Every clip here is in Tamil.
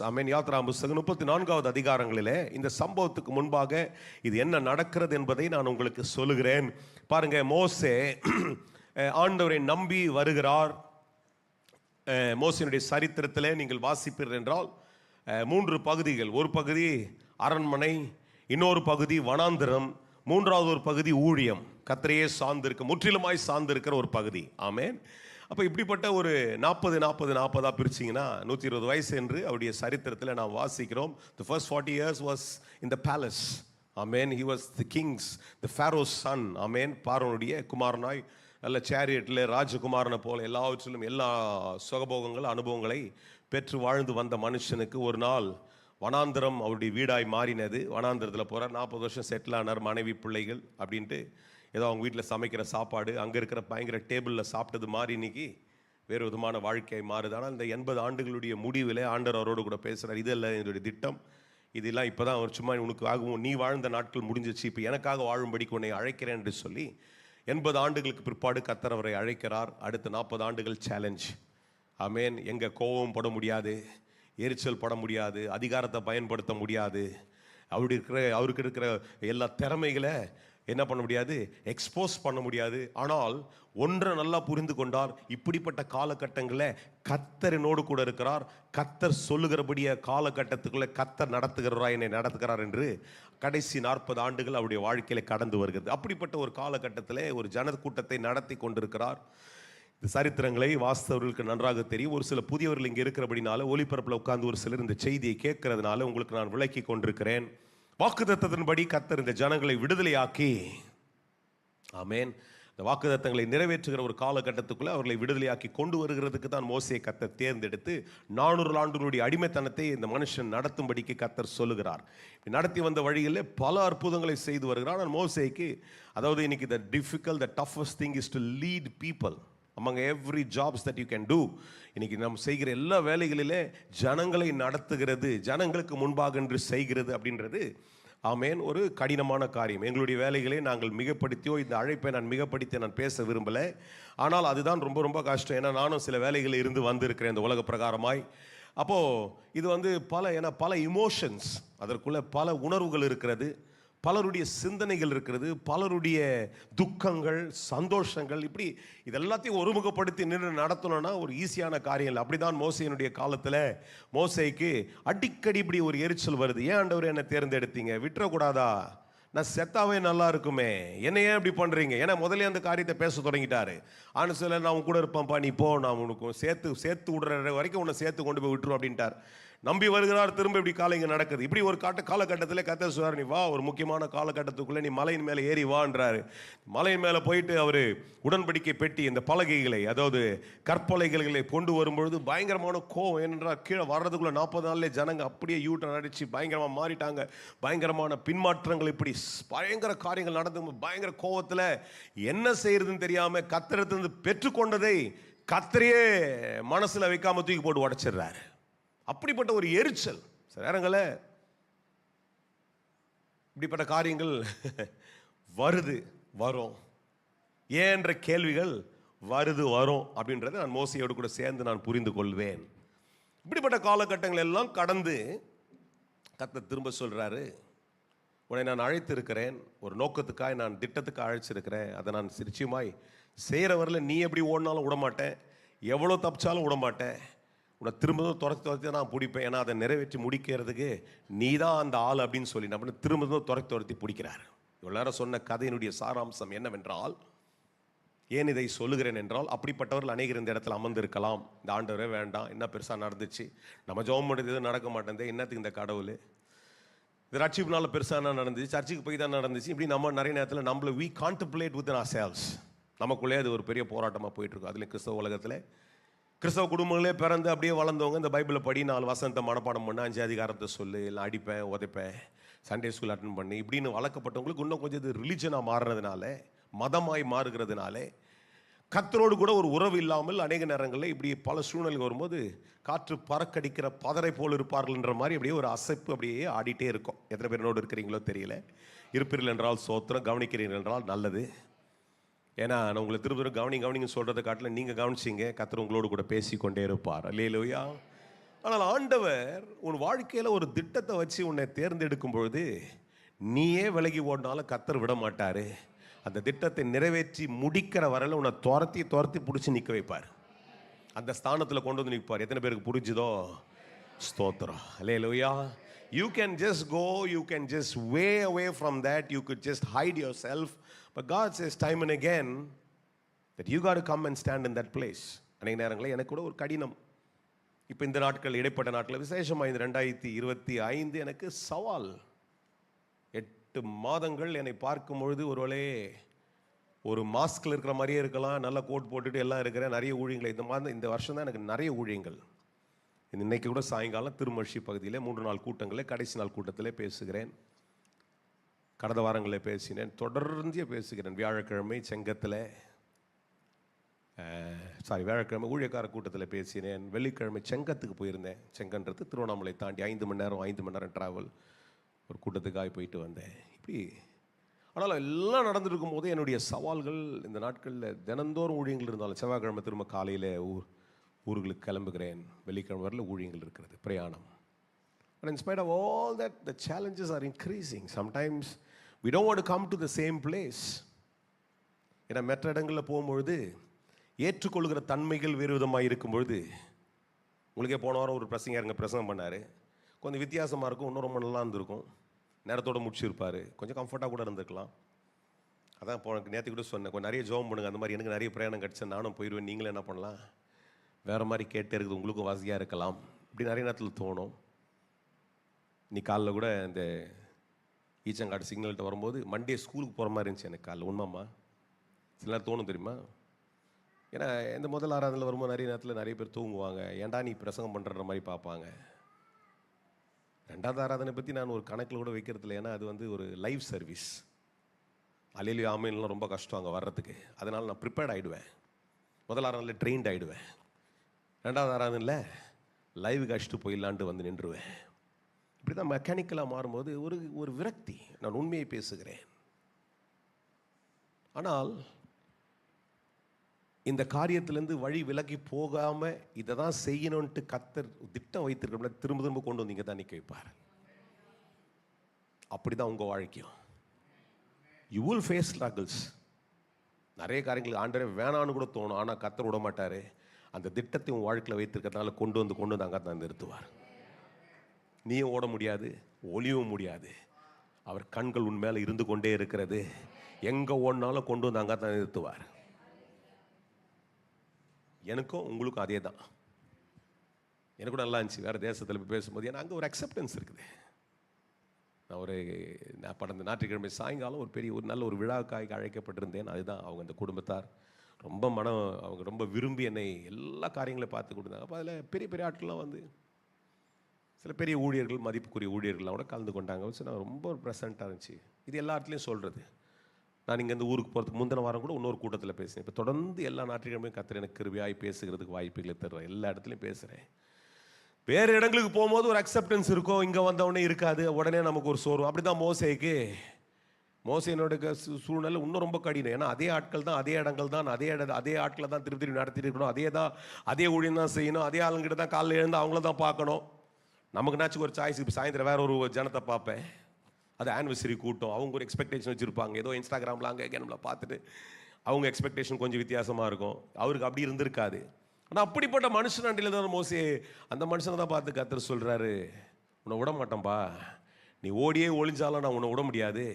ஆமென். யாத்ராகம புஸ்தகம் 34வது அதிகாரங்களிலே இந்த சம்பவத்துக்கு முன்பாக இது என்ன நடக்கிறது என்பதை நான் உங்களுக்கு சொல்லுகிறேன். பாருங்க, மோசே ஆண்டவரை நம்பி வருகிறார். மோசேனுடைய சரித்திரத்திலே நீங்கள் வாசிப்பீர்கள் என்றால் 3 பகுதிகள். ஒரு பகுதி அரண்மனை, இன்னொரு பகுதி வனாந்திரம், மூன்றாவது ஒரு பகுதி ஊழியம். கர்த்தரையே சார்ந்திருக்க, முற்றிலுமாய் சார்ந்திருக்கிற ஒரு பகுதி. ஆமென். அப்போ இப்படிப்பட்ட ஒரு 40 பிரிச்சிங்கன்னா 120 வயசு என்று அவருடைய சரித்திரத்தில் நாம் வாசிக்கிறோம். The first 40 years was in the palace. Amen. He was the king's, the Pharaoh's son. Amen. பார்வோனுடைய குமாரனாய் நல்ல சேரியட்டில் ராஜகுமாரனை போல எல்லாவற்றிலும் எல்லா சுகபோகங்கள் அனுபவங்களை பெற்று வாழ்ந்து வந்த மனுஷனுக்கு ஒரு நாள் வனாந்திரம் அவருடைய வீடாய் மாறினது. வனாந்திரத்தில் போகிறார், 40 வருஷம் செட்டில் ஆனார். மனைவி பிள்ளைகள் அப்படின்ட்டு ஏதோ அவங்க வீட்டில் சமைக்கிற சாப்பாடு, அங்கே இருக்கிற பயங்கர டேபிளில் சாப்பிட்டது மாறி இன்னைக்கு வேறு விதமான வாழ்க்கை மாறுது. ஆனால் இந்த 80 ஆண்டுகளுடைய முடிவில் ஆண்டவர் அவரோடு கூட பேசுகிறார். இதெல்லாம் என்னுடைய திட்டம், இதெல்லாம் இப்போ தான் அவர் சும்மா உனக்கு ஆகும், நீ வாழ்ந்த நாட்கள் முடிஞ்சிச்சு, இப்போ எனக்காக வாழும்படிக்கு உன்னை அழைக்கிறேன் என்று சொல்லி 80 ஆண்டுகளுக்கு பிற்பாடு கர்த்தர் அவரை அழைக்கிறார். அடுத்த 40 ஆண்டுகள் சேலஞ்ச். ஆமென். எங்கே கோபம் பட முடியாது, எரிச்சல் பட முடியாது, அதிகாரத்தை பயன்படுத்த முடியாது, அவருக்கு இருக்கிற எல்லா திறமைகளை என்ன பண்ண முடியாது, எக்ஸ்போஸ் பண்ண முடியாது. ஆனால் ஒன்றை நல்லா புரிந்து கொண்டார், இப்படிப்பட்ட காலகட்டங்களில் கர்த்தரினோடு கூட இருக்கிறார். கர்த்தர் சொல்லுகிறபடிய காலகட்டத்துக்குள்ளே கர்த்தர் நடத்துகிறாரா, என்னை நடத்துகிறார் என்று கடைசி 40 ஆண்டுகள் அவருடைய வாழ்க்கையில் கடந்து வருகிறது. அப்படிப்பட்ட ஒரு காலகட்டத்தில் ஒரு ஜனக்கூட்டத்தை நடத்தி கொண்டிருக்கிறார். இந்த சரித்திரங்களை வாஸ்தவர்களுக்கு நன்றாக தெரியும். ஒரு சில புதியவர்கள் இங்கே இருக்கிறபடினால ஒளிபரப்பில் உட்கார்ந்து ஒரு சிலர் இந்த செய்தியை கேட்கறதுனால உங்களுக்கு நான் விளக்கி கொண்டிருக்கிறேன். வாக்குத்தத்தத்தின்படி கர்த்தர் இந்த ஜனங்களை விடுதலையாக்கி, ஆமென், இந்த வாக்குத்தத்தங்களை நிறைவேற்றுகிற ஒரு காலகட்டத்துக்குள்ளே அவர்களை விடுதலையாக்கி கொண்டு வருகிறதுக்கு தான் மோசே கர்த்தர் தேர்ந்தெடுத்து 400 ஆண்டுகளுடைய அடிமைத்தனத்தை இந்த மனுஷன் நடத்தும்படிக்கு கர்த்தர் சொல்லுகிறார். நடத்தி வந்த வழியில் பல அற்புதங்களை செய்து வருகிறார். ஆனால் மோசேக்கு, அதாவது இன்னைக்கு the toughest thing is to lead people among every jobs that you can do. இன்னைக்கு நாம் செய்கிற எல்லா வேலைகளிலே ஜனங்களை நடத்துகிறது, ஜனங்களுக்கு முன்பாக என்று செய்கிறது அப்படின்றது, ஆமேன், ஒரு கடினமான காரியம். எங்களுடைய வேலைகளை நாங்கள் மிகப்படுத்தியோ, இந்த அழைப்பை நான் மிகப்படுத்தி நான் பேச விரும்பலை. ஆனால் அதுதான் ரொம்ப ரொம்ப கஷ்டம். ஏன்னா நானும் சில வேலைகளில் இருந்து வந்திருக்கிறேன் இந்த உலக பிரகாரமாய். அப்போது இது பல இமோஷன்ஸ், அதற்குள்ளே பல உணர்வுகள் இருக்கிறது, பலருடைய சிந்தனைகள் இருக்கிறது, பலருடைய துக்கங்கள், சந்தோஷங்கள், இப்படி இதெல்லாத்தையும் ஒருமுகப்படுத்தி நின்று நடத்தணும்னா ஒரு ஈஸியான காரியம் இல்லை. அப்படிதான் மோசேயினுடைய காலத்தில் மோசேக்கு அடிக்கடி இப்படி ஒரு எரிச்சல் வருது. ஏன் ஆண்டவர் என்னை தேர்ந்தெடுத்தீங்க, விட்டுறக்கூடாதா, நான் செத்தாவே நல்லா இருக்குமே, என்ன ஏன் இப்படி பண்ணுறீங்க? ஏன்னா முதல்ல அந்த காரியத்தை பேச தொடங்கிட்டாரு. ஆனால் சில நான் உன் கூட இருப்பேன்ப்பா, நீ போ, நான் உனக்கு சேர்த்து விடுற வரைக்கும் உன்னை சேர்த்து கொண்டு போய் விட்டுரும் அப்படின்ட்டார். நம்பி வருகிறார், திரும்ப இப்படி காலைங்க நடக்குது. இப்படி ஒரு காலகட்டத்தில் கர்த்தர் சொல்றார், நீ வா, ஒரு முக்கியமான காலகட்டத்துக்குள்ளே நீ மலையின் மேலே ஏறி வான்றாரு. மலையின் மேலே போயிட்டு அவர் உடன்படிக்கை பெட்டி, இந்த பலகைகளை, அதாவது கற்பலகைகளை கொண்டு வரும்பொழுது பயங்கரமான கோவம். ஏனென்றால் கீழே வர்றதுக்குள்ளே 40 நாள்லேயே ஜனங்க அப்படியே யூட்டன் அடித்து பயங்கரமாக மாறிட்டாங்க. பயங்கரமான பின்மாற்றங்கள், இப்படி பயங்கர காரியங்கள் நடந்து பயங்கர கோவத்தில் என்ன செய்யறதுன்னு தெரியாமல் கர்த்தரிடத்திலிருந்து பெற்றுக்கொண்டதை கர்த்தரையே மனசில் வைக்காம தூக்கி போட்டு உடைச்சிடுறாரு. அப்படிப்பட்ட ஒரு எரிச்சல். சில நேரங்கள இப்படிப்பட்ட காரியங்கள் வரும், ஏன்ற கேள்விகள் வரும் அப்படின்றத நான் மோசையோடு கூட சேர்ந்து நான் புரிந்து கொள்வேன். இப்படிப்பட்ட காலகட்டங்கள் எல்லாம் கடந்து கர்த்தர் திரும்ப சொல்றாரு, உன்னை நான் அழைத்திருக்கிறேன், ஒரு நோக்கத்துக்காக நான் திட்டத்துக்கு அழைச்சிருக்கிறேன், அதை நான் நிச்சயமாய் செய்கிறவரில் நீ எப்படி ஓடினாலும் விடமாட்டேன், எவ்வளோ தப்பிச்சாலும் விடமாட்டேன், உன்னை திரும்பவும் துரத்தி நான் பிடிப்பேன், ஏன்னா அதை நிறைவேற்றி முடிக்கிறதுக்கு நீ தான் அந்த ஆள் அப்படின்னு சொல்லி நம்ம திரும்பவும் துரத்தி பிடிக்கிறார். இவ்வளோ நேரம் சொன்ன கதையினுடைய சாராம்சம் என்னவென்றால், ஏன் இதை சொல்லுகிறேன் என்றால், அப்படிப்பட்டவர்கள் அநேகர் இந்த இடத்துல அமர்ந்திருக்கலாம். இந்த ஆண்டவரே வேண்டாம், என்ன பெருசாக நடந்துச்சு, நம்ம ஜெபம் பண்ணுறது நடக்க மாட்டேங்குது, என்னத்துக்கு இந்த கடவுள், இது ரட்சிப்புனால பெருசாக என்ன நடந்துச்சு, சர்ச்சுக்கு போய் தான் நடந்துச்சு, இப்படி நம்ம நிறைய நேரத்தில் நம்மளை we contemplate within ourselves. நமக்குள்ளே அது ஒரு பெரிய போராட்டமாக போயிட்டுருக்கும். அதில் கிறிஸ்தவ உலகத்தில் கிறிஸ்தவ குடும்பங்களே பிறந்து அப்படியே வளர்ந்தவங்க இந்த பைபிளை படி 4 வசனத்தை மனப்பாடம் பண்ண, 5 அதிகாரத்தை சொல்லு, இல்லை அடிப்பேன் உதைப்பேன், சண்டே ஸ்கூல் அட்டன் பண்ணி இப்படின்னு வளர்க்கப்பட்டவங்களுக்கு இன்னும் கொஞ்சம் இது ரிலிஜனாக மாறுறதுனால, மதமாய் மாறுகிறதுனாலே, கர்த்தரோடு கூட ஒரு உறவு இல்லாமல் அநேக நேரங்களில் இப்படி பல சூழ்நிலைகள் வரும்போது காற்று பறக்கடிக்கிற பதரை போல் இருப்பார்கள்ன்ற மாதிரி அப்படியே ஒரு அசைப்பு அப்படியே ஆடிட்டே இருக்கும். எத்தனை பேர் என்னோடு இருக்கிறீங்களோ தெரியல. இருப்பீர்கள் என்றால் சோத்திரம், கவனிக்கிறீர்கள் என்றால் நல்லது. ஏன்னா நான் உங்களை திரும்ப கவனிங்க சொல்கிறத காட்டில் நீங்கள் கவனிச்சிங்க, கர்த்தர் உங்களோடு கூட பேசி கொண்டே இருப்பார். அல்லேலூயா. ஆனால் ஆண்டவர் உன் வாழ்க்கையில் ஒரு திட்டத்தை வச்சு உன்னை தேர்ந்தெடுக்கும் பொழுது நீயே விலகி ஓடினாலும் கர்த்தர் விட மாட்டாரு. அந்த திட்டத்தை நிறைவேற்றி முடிக்கிற வரையில் உன்னை துரத்தி பிடிச்சி நிற்க வைப்பார். அந்த ஸ்தானத்தில் கொண்டு வந்து நிற்பார். எத்தனை பேருக்கு புரிஞ்சுதோ? ஸ்தோத்திரம். அல்லேலூயா. You can just go, you can just way away from that, you could just hide yourself. But God says time and again that you got to come and stand in that place. அநேக நேரங்களில் எனக்கு கூட ஒரு கடினம். இப்போ இந்த நாட்கள், இடைப்பட்ட நாட்கள், விசேஷமாக இந்த 2025 எனக்கு சவால். 8 மாதங்கள் என்னை பார்க்கும் பொழுது ஒருவேளை ஒரு மாஸ்கில் இருக்கிற மாதிரியே இருக்கலாம், நல்ல கோட் போட்டுட்டு எல்லாம் இருக்கிறேன், நிறைய ஊழியங்கள். இந்த வருஷம் தான் எனக்கு நிறைய ஊழியங்கள். இன்னைக்கு கூட சாயங்காலம் திருமழிசை பகுதியில் 3 நாள் கூட்டங்களில் கடைசி நாள் கூட்டத்திலே பேசுகிறேன். கடந்த வாரங்களில் பேசினேன், தொடர்ந்து பேசுகிறேன். வியாழக்கிழமை செங்கத்தில், வியாழக்கிழமை ஊழியக்கார கூட்டத்தில் பேசினேன். வெள்ளிக்கிழமை செங்கத்துக்கு போயிருந்தேன். செங்கன்றது திருவண்ணாமலை தாண்டி 5 மணி நேரம் ட்ராவல். ஒரு கூட்டத்துக்காக போயிட்டு வந்தேன். இப்படி ஆனால் எல்லாம் நடந்துருக்கும் போது என்னுடைய சவால்கள் இந்த நாட்களில் தினந்தோறும் ஊழியங்கள் இருந்தாலும், செவ்வாய்க்கிழமை திரும்ப காலையில் ஊர்களுக்கு கிளம்புகிறேன். வெள்ளிக்கிழமை வரல ஊழியங்கள் இருக்கிறது, பிரயாணம். But in spite of all that, the challenges are increasing. Sometimes we don't want to come to the same place. ஏன்னா மற்ற இடங்களில் போகும்பொழுது ஏற்றுக்கொள்கிற தன்மைகள் வேறு விதமாக இருக்கும் பொழுது, உங்களுக்கே போன வாரம் ஒரு பிரசங்கம் பண்ணார். கொஞ்சம் வித்தியாசமாக இருக்கும், இன்னும் ரொம்ப நல்லா இருந்திருக்கும். நேரத்தோடு முடிச்சிருப்பார், கொஞ்சம் கம்ஃபர்ட்டாக கூட இருந்திருக்கலாம். அதான் நேற்று கூட சொன்னேன், கொஞ்சம் நிறைய ஜோம் பண்ணுங்க. அந்த மாதிரி எனக்கு நிறைய பிரயாணம் கிடச்சேன், நானும் போயிடுவேன். நீங்களும் என்ன பண்ணலாம், வேறு மாதிரி கேட்டே இருக்குது, உங்களுக்கும் வாசியாக இருக்கலாம். இப்படி நிறைய நேரத்தில் தோணும். நீ காலைல கூட இந்த ஈச்சங்காடு சிக்னல்கிட்ட வரும்போது மண்டே ஸ்கூலுக்கு போகிற மாதிரி இருந்துச்சு எனக்கு காலைல. உண்மைம்மா, சில நேரம் தோணும் தெரியுமா? ஏன்னா இந்த முதல் ஆராதனையில் வரும்போது நிறைய நேரத்தில் நிறைய பேர் தூங்குவாங்க. ஏன்டா நீ பிரசங்கம் பண்ணுற மாதிரி பார்ப்பாங்க. 2வது ஆராதனை பற்றி நான் ஒரு கணக்கில் கூட வைக்கிறதில்ல. ஏன்னா அது ஒரு லைவ் சர்வீஸ். அலையிலையும் ஆமையிலாம் ரொம்ப கஷ்டம் அங்கே வர்றதுக்கு. அதனால் நான் ப்ரிப்பேர்ட் ஆகிடுவேன். முதல் ஆராதனையில் ட்ரெயின்ட் ஆகிடுவேன். 2வது ஆராதனையில் லைவுக்கு அடிச்சுட்டு போயிடலான்ட்டு வந்து நின்றுவேன். இப்படி தான் மெக்கானிக்கலாக மாறும்போது ஒரு விரக்தி. நான் உண்மையை பேசுகிறேன். ஆனால் இந்த காரியத்திலேருந்து வழி விலகி போகாமல் இதை தான் செய்யணும்ன்ட்டு கர்த்தர் திட்டம் வைத்திருக்க திரும்ப கொண்டு வந்து இங்கே தான் நிற்க வைப்பார். அப்படி தான் உங்கள் வாழ்க்கையும். You will face struggles. நிறைய காரியங்களுக்கு ஆண்டரே வேணான்னு கூட தோணும். ஆனால் கர்த்தர் விட மாட்டார். அந்த திட்டத்தை உன் வாழ்க்கையில் வைத்திருக்கிறதுனால கொண்டு வந்து அங்கே தான் நிறுத்துவார். நீயும் ஓட முடியாது, ஒளியவும் முடியாது. அவர் கண்கள் உன் மேலே இருந்து கொண்டே இருக்கிறது. எங்கே ஓடினாலும் கொண்டு வந்து அங்கே தான் நிறுத்துவார். எனக்கும் உங்களுக்கும் அதே தான். எனக்கு கூட நல்லா இருந்துச்சு வேறு தேசத்தில் போய் பேசும்போது. ஏன்னா அங்கே ஒரு அக்செப்டன்ஸ் இருக்குது. நான் கடந்த ஞாயிற்றுக்கிழமை சாயங்காலம் ஒரு நல்ல ஒரு விழாவுக்காக அழைக்கப்பட்டிருந்தேன். அதுதான் அவங்க அந்த குடும்பத்தார் அவங்க ரொம்ப விரும்பி என்னை எல்லா காரியங்களையும் பார்த்து கொடுத்தாங்க. அப்போ அதில் பெரிய பெரிய ஆட்கள்லாம் சில பெரிய ஊழியர்கள், மதிப்புக்குரிய ஊழியர்கள்லாம் கூட கலந்து கொண்டாங்க. நான் ரொம்ப ஒரு ப்ரெசண்ட்டாக இருந்துச்சு. இது எல்லா இடத்துலையும் சொல்கிறது. நான் இங்கே இந்த ஊருக்கு போகிறதுக்கு முந்தின வாரம் கூட இன்னொரு கூட்டத்தில் பேசுகிறேன். இப்போ தொடர்ந்து எல்லா ஞாயிற்றுக்கிழமையும் கர்த்தர் எனக்கு கிருபையாய் பேசுகிறதுக்கு வாய்ப்புகளை தர்றேன். எல்லா இடத்துலையும் பேசுகிறேன். வேறு இடங்களுக்கு போகும்போது ஒரு அக்செப்டன்ஸ் இருக்கும், இங்கே வந்தவுடனே இருக்காது. உடனே நமக்கு ஒரு சோர்வு. அப்படி தான் மோசையினோட சூழ்நிலை இன்னும் ரொம்ப கடினம். ஏன்னா அதே ஆட்கள் தான், அதே இடங்கள் தான், அதே ஆட்களை தான் திருப்பி நடத்திட்டு இருக்கணும். அதே ஊழியம் தான் செய்யணும். அதே ஆளுங்கிட்ட தான் காலையில் எழுந்து அவங்கள தான் பார்க்கணும். நமக்குனாச்சும் ஒரு சாய்ஸ். இப்போ சாயந்தரம் வேற ஒரு ஜனத்தை பார்ப்பேன். அது ஆனிவர்சரி கூட்டம். அவங்க ஒரு எக்ஸ்பெக்டேஷன் வச்சுருப்பாங்க. ஏதோ இன்ஸ்டாகிராமில் அங்கே நம்மளை பார்த்துட்டு அவங்க எக்ஸ்பெக்டேஷன் கொஞ்சம் வித்தியாசமாக இருக்கும். அவருக்கு அப்படி இருந்திருக்காது. ஆனால் அப்படிப்பட்ட மனுஷன் அண்டியில் தான் மோசே அந்த மனுஷனை தான் பார்த்து கர்த்தர் சொல்கிறாரு, உன்னை விட மாட்டேன்பா. நீ ஓடியே ஒளிஞ்சாலும் நான் உன்னை விட முடியாது.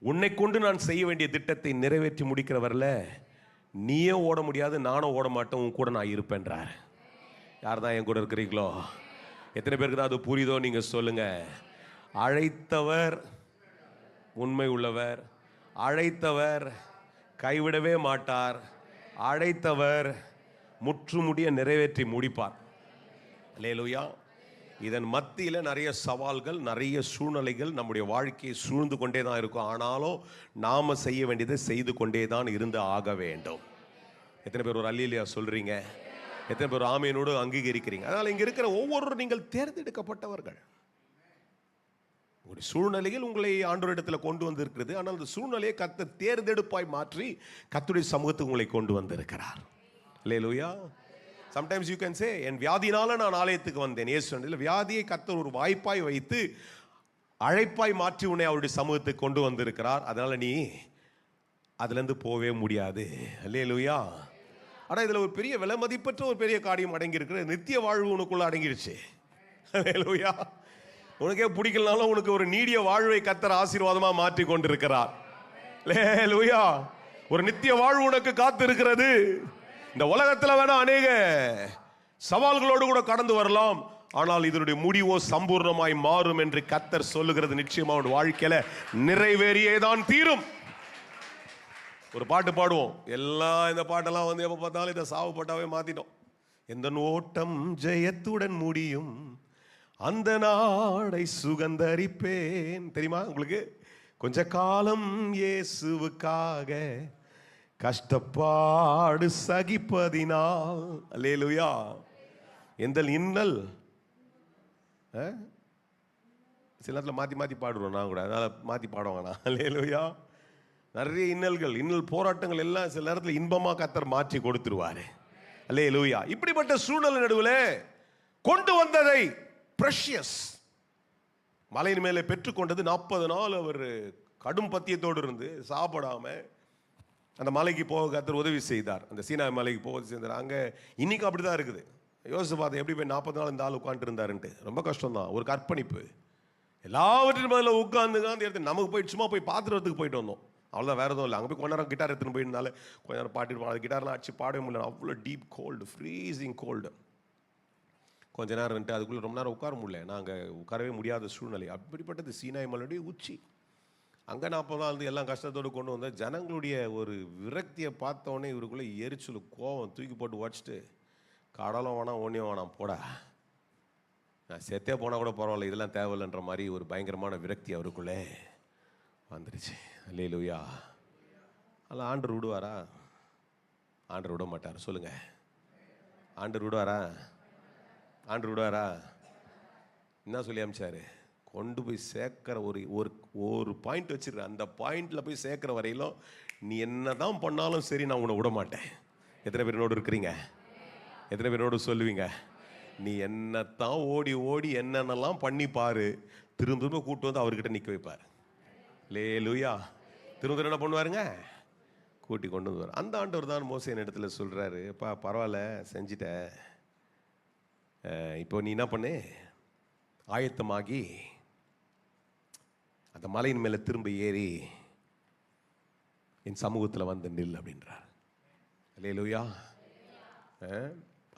உன்னை கொண்டு நான் செய்ய வேண்டிய திட்டத்தை நிறைவேற்றி முடிக்கிறவரில் நீயே ஓட முடியாது, நானும் ஓட மாட்டேன், உன் கூட நான் இருப்பேன்றார். யார் தான் என் கூட இருக்கிறீங்களோ? எத்தனை பேருக்கு தான் அது புரியுதோ நீங்கள் சொல்லுங்கள். அழைத்தவர் உண்மை உள்ளவர், அழைத்தவர் கைவிடவே மாட்டார், அழைத்தவர் முற்றுமுடிய நிறைவேற்றி முடிப்பார். அல்லேலூயா. இதன் மத்தியில் நிறைய சவால்கள், நிறைய சூழ்நிலைகள் நம்முடைய வாழ்க்கையை சூழ்ந்து கொண்டே தான் இருக்கும். ஆனாலும் நாம் செய்ய வேண்டியதை செய்து கொண்டே தான் இருந்து ஆக வேண்டும். எத்தனை பேர் ஒரு அல்லேலூயா சொல்கிறீங்க? எத்தனை பேர் ஆமீனோடு அங்கீகரிக்கிறீங்க? அதனால் இங்கே இருக்கிற ஒவ்வொருவரும் நீங்கள் தேர்ந்தெடுக்கப்பட்டவர்கள். உங்களுடைய சூழ்நிலையில் உங்களை ஆண்டவரிடத்தில் கொண்டு வந்திருக்கிறது. ஆனால் அந்த சூழ்நிலையை கர்த்தர் தேர்ந்தெடுப்பாய் மாற்றி கர்த்தருடைய சமூகத்துக்கு உங்களை கொண்டு வந்திருக்கிறார். அல்லேலூயா. சம்டைம்ஸ் யூ கேன் சே, என் வியாதினால நான் ஆலயத்துக்கு வந்தேன். இயேசு இல்லை, வியாதியை கர்த்தர் ஒரு வாய்ப்பாய் வைத்து அழைப்பாய் மாற்றி உன்னை அவருடைய சமூகத்துக்கு கொண்டு வந்திருக்கிறார். அதனால நீ அதுலேருந்து போவே முடியாது. அல்லேலூயா. ஆனால் இதில் ஒரு பெரிய விலை மதிப்பற்ற ஒரு பெரிய காரியம் அடங்கி இருக்கிற, நித்திய வாழ்வு உனக்குள்ள அடங்கிடுச்சு. அல்லேலூயா. உனக்கே பிடிக்கலனாலும் உனக்கு ஒரு நீடிய வாழ்வை கர்த்தர் ஆசீர்வாதமா மாற்றி கொண்டிருக்கிறார். அல்லேலூயா. ஒரு நித்திய வாழ்வு உனக்கு காத்து இருக்கிறது. இந்த உலகத்தில் வேணா அநேக சவால்களோடு கூட கடந்து வரலாம், ஆனால் இதனுடைய முடிவோ சம்பூர்ணமாய் மாறும் என்று கர்த்தர் சொல்லுகிறது. நிச்சயமா உன் வாழ்க்கையில நிறைவேறியேதான் தீரும். ஒரு பாட்டு பாடுவோம், எல்லாம் இந்த பாட்டெல்லாம் வந்து எப்ப பார்த்தாலும் இதை சாவு பாட்டாவே மாத்திட்டோம். எந்த ஓட்டம் ஜெயத்துடன் முடியும், அந்த நாடை சுகந்தரிப்பேன். தெரியுமா உங்களுக்கு? கொஞ்ச காலம் இயேசுவுக்காக கஷ்டப்பாடு சகிப்பதினால். அல்லேலூயா. எந்த இன்னல் சில நேரத்தில் மாற்றி மாற்றி பாடுறோம். நான் கூட அதனால் மாற்றி பாடுவாங்கண்ணா. அல்லேலூயா. நிறைய இன்னல் போராட்டங்கள் எல்லாம் சில நேரத்தில் இன்பமாக கர்த்தர் மாற்றி கொடுத்துருவாரு. அல்லேலூயா. இப்படிப்பட்ட சூழ்நிலை நடுவில் கொண்டு வந்ததை பிரஷியஸ் மலையின் மேலே பெற்றுக்கொண்டது 40 நாள் அவர் கடும் பத்தியத்தோடு இருந்து சாப்பிடாம அந்த மலைக்கு போக கர்த்தர் உதவி செய்தார். அந்த சீனா மலைக்கு போக செய்தார். அங்கே இன்னைக்கு அப்படிதான் இருக்குது. யோசிச்சு பார்த்தேன், எப்படி போய் 40 நாள் இந்த ஆள் உட்காந்துட்டு இருந்தாருன்ட்டு. ரொம்ப கஷ்டம் தான். ஒரு கற்பணிப்பு. எல்லாவற்றின் மேலே உட்காந்து எடுத்து நமக்கு போய் சும்மா போய் பாத்திரத்துக்கு போயிட்டு வந்தோம். அவ்வளோதான், வேறு எதுவும் இல்லை. அங்கே போய் கொஞ்ச நேரம் கிட்டார் எடுத்துன்னு போயிருந்தால கொஞ்ச நேரம் பாட்டு பாடு, கிட்டார்லாம் அடிச்சு பாடவே முடியல. அவ்வளோ டீப் கோல்டு, ஃப்ரீசிங் கோல்டு. கொஞ்ச நேரம் இருந்துட்டு அதுக்குள்ளே ரொம்ப நேரம் உட்கார முடியல. நாங்கள் உட்காரவே முடியாத சூழ்நிலை. அப்படிப்பட்டது சீனாய் மலையுடைய உச்சி. அங்கே 40 நாள் வந்து எல்லாம் கஷ்டத்தோடு கொண்டு வந்த ஜனங்களுடைய ஒரு விரக்தியை பார்த்தோன்னே இவருக்குள்ளே எரிச்சல், கோவம் தூக்கி போட்டு உடச்சிட்டு, கடலும் வேணாம் ஒன்றையும் வேணாம் போடா, நான் செத்தே போனால் கூட பரவாயில்ல, இதெல்லாம் தேவையில்லைன்ற மாதிரி ஒரு பயங்கரமான விரக்தி அவருக்குள்ளே வந்துடுச்சு. அல்லேலூயா. அதில் ஆண்டவர் விடுவாரா? ஆண்டவர் விட மாட்டார். சொல்லுங்க, ஆண்டவர் விடுவாரா? ஆண்டவர் விடுவாரா? என்ன சொல்லி அமிச்சாரு? கொண்டு போய் சேர்க்கிற ஒரு பாயிண்ட் வச்சிருக்க, அந்த பாயிண்ட்ல போய் சேர்க்கிற வரையிலும் நீ என்ன தான் பண்ணாலும் சரி, நான் உன்னை விட மாட்டேன். எத்தனை பேர் என்னோடு இருக்கிறீங்க? எத்தனை பேர் என்னோடு சொல்லுவீங்க? நீ என்னத்தான் ஓடி ஓடி என்னென்னலாம் பண்ணி பாரு, திரும்ப திரும்ப கூட்டு வந்து அவர்கிட்ட நிற்க வைப்பார். அல்லேலூயா. திரும்ப என்ன பண்ணுவாருங்க? கூட்டி கொண்டு வந்துவார். அந்த ஆண்டவர் தான் மோசேயின் இடத்துல சொல்றாரு, அப்பா பரவாயில்ல செஞ்சிட்ட, இப்போ நீ என்ன பண்ணு, ஆயத்தமாகி அந்த மலையின் மேலே திரும்ப ஏறி என் சமூகத்தில் வந்து நில் அப்படின்றார். அல்லேலூயா.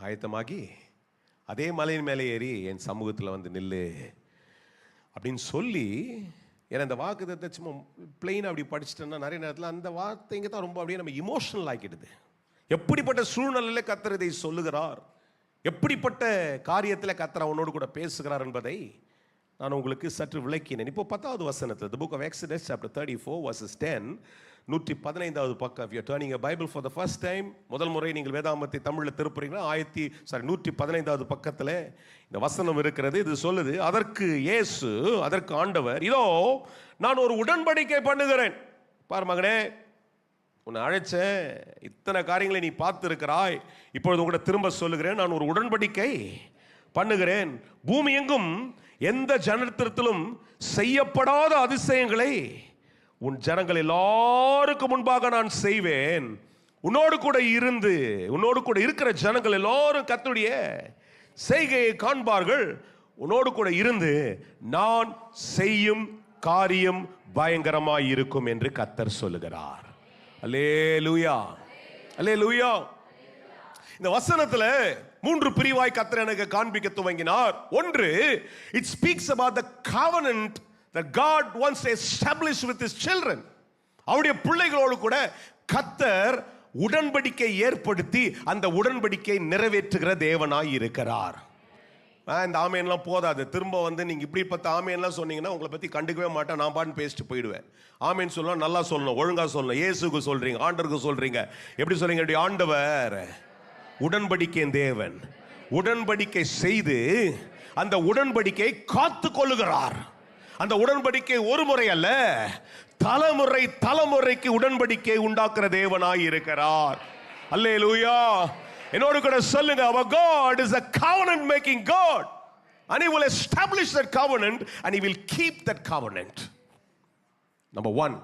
ஆயத்தமாகி அதே மலையின் மேலே ஏறி என் சமூகத்தில் வந்து நில்லு அப்படின்னு சொல்லி, ஏன்னா இந்த வாக்குத்தத்தத்தை சும்மா பிளெயினாக அப்படி படிச்சுட்டோன்னா நிறைய நேரத்தில் அந்த வார்த்தைங்க தான் ரொம்ப அப்படியே நம்ம இமோஷனல் ஆக்கிடுது. எப்படிப்பட்ட சூழ்நிலையில கர்த்தர் இதை சொல்லுகிறார், எப்படிப்பட்ட காரியத்தில் கர்த்தர் அவனோடு கூட பேசுகிறார் என்பதை நான் உங்களுக்கு சற்று விளக்கினேன். இப்போ 10வது வசனத்தில், the book of Exodus chapter 34 verses 10, 115வது பக்கம். if you are turning a Bible for the first time, முதல் முறை நீங்கள் வேதாகமத்தை தமிழில் திருப்புறீங்கன்னா 115வது பக்கத்தில் இந்த வசனம் இருக்கிறது. இது சொல்லுது, அதற்கு இயேசு, அதற்கு ஆண்டவர், இதோ நான் ஒரு உடன்படிக்கை பண்ணுகிறேன். பார் மகனே, உன்னை அழைச்சேன், இத்தனை காரியங்களை நீ பார்த்திருக்கிறாய், இப்பொழுது உங்களை திரும்ப சொல்லுகிறேன், நான் ஒரு உடன்படிக்கை பண்ணுகிறேன். பூமி எங்கும் எந்த ஜனத்திலும் செய்யப்படாத அதிசயங்களை உன் ஜனங்கள் எல்லாருக்கும் முன்பாக நான் செய்வேன். உன்னோடு கூட இருக்கிற ஜனங்கள் எல்லாரும் கர்த்தருடைய செய்கையை காண்பார்கள். உன்னோடு கூட இருந்து நான் செய்யும் காரியம் பயங்கரமாய் இருக்கும் என்று கர்த்தர் சொல்லுகிறார். அல்லேலூயா. அல்லேலூயா. இந்த வசனத்துல 3 பிரிவாய் கர்த்தர் எனக்கு காண்பிக்க துவங்கினார். ஒன்று, it speaks about the covenant that God wants to establish with his children. அவருடைய பிள்ளைகளோடு கூட கர்த்தர் உடன்படிக்கை ஏற்படுத்தி அந்த உடன்படிக்கை நிறைவேற்றுகிற தேவனாய் இருக்கிறார். இந்த ஆமேன்லாம் போதாது. திரும்ப வந்து நீங்க இப்படி பார்த்து ஆமேன்லாம் சொன்னீங்கன்னா உங்களை பத்தி கண்டுக்கவே மாட்டேன், நான் பாட்டு பேசிட்டு போயிடுவேன். ஆமேன் சொல்லணும், நல்லா சொல்லணும், ஒழுங்கா சொல்லணும். இயேசுக்கு சொல்றீங்க, ஆண்டவருக்கு சொல்றீங்க. எப்படி சொல்றீங்க? ஆண்டவர் உடன்படிக்கையின் தேவன், உடன்படிக்கை செய்து அந்த உடன்படிக்கை காத்து கொள்ளுகிறார். அந்த உடன்படிக்கை ஒரு முறை அல்ல, தலைமுறைக்கு உடன்படிக்கை உண்டாக்குற தேவனாய் இருக்கிறார். அல்லேலூயா. என்னோடு கூட சொல்லுங்க, our God is a covenant making God, and he will establish that covenant and he will keep that covenant. Number 1,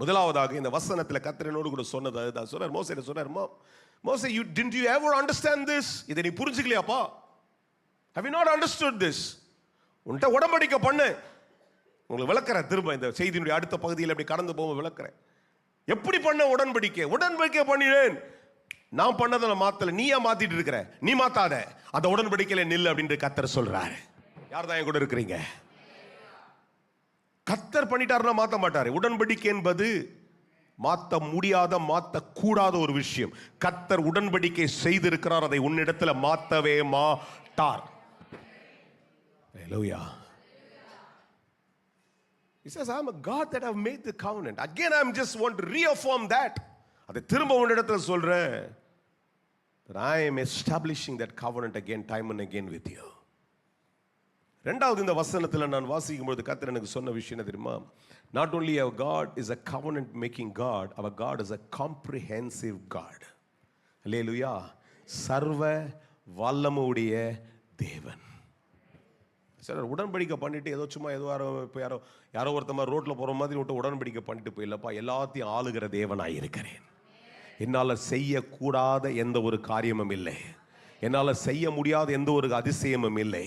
முதலாவதாக இந்த வசனத்துல கர்த்தர் என்னோடு கூட சொன்னது அதுதான். சொல்றார், மோசேட்ட சொல்றார், மோசே, didn't you ever understand this? இதை நீ புரிஞ்சுக்கலையாப்பா? Have you not understood this? உன்கிட்ட உடன்படிக்கை பண்ணு. உங்களுக்கு விளக்குறேன், திரும்ப இந்த செய்தியினுடைய அடுத்த பகுதியில் அப்படி கடந்து போக விளக்குறேன். எப்படி பண்ண உடன்படிக்கை பண்ணினேன். நான் பண்ணதை நான் மாத்தல, நீயா மாத்திட்டு இருக்கிற. நீ மாத்தாத, அந்த உடன்படிக்கையில நில்லு அப்படின்னு கர்த்தர் சொல்றாரு. யார் தான் என் கூட இருக்கிறீங்க? கர்த்தர் பண்ணிட்டாருன்னா மாத்த மாட்டாரு. உடன்படிக்கை என்பது மாத்த முடியாத, மாத்த கூடாத ஒரு விஷயம். கர்த்தர் உடன்படிக்கை செய்திருக்கிறார், அதை உன்னிடத்துல மாத்தவே மாட்டார். Hallelujah. He says, I am a God that have made the covenant. Again, I am just want to reaffirm that. அதை திரும்ப உன்னிடத்துல சொல்றேன். That I am establishing that covenant again, time and again with you. இரண்டாவது இந்த வசனத்துல நான் வாசிக்கும் பொழுது கர்த்தர் எனக்கு சொன்ன விஷயம் என்ன தெரியுமா? Not only our God is a covenant making God, our God is a comprehensive God. Hallelujah. சர்வ வல்லமையுடைய தேவன். சார், உடன்படிக்கை பண்ணிட்டு ஏதோ சும்மா யாரோ ஒருத்தமா ரோட்ல போற மாதிரி விட்டு உடன்படிக்கை பண்ணிட்டு போயில்லப்பா. எல்லாத்தையும் ஆளுகிற தேவனாய் இருக்கிறேன். என்னால செய்யக்கூடாத எந்த ஒரு காரியமும் இல்லை, என்னால செய்ய முடியாத எந்த ஒரு அதிசயமும் இல்லை.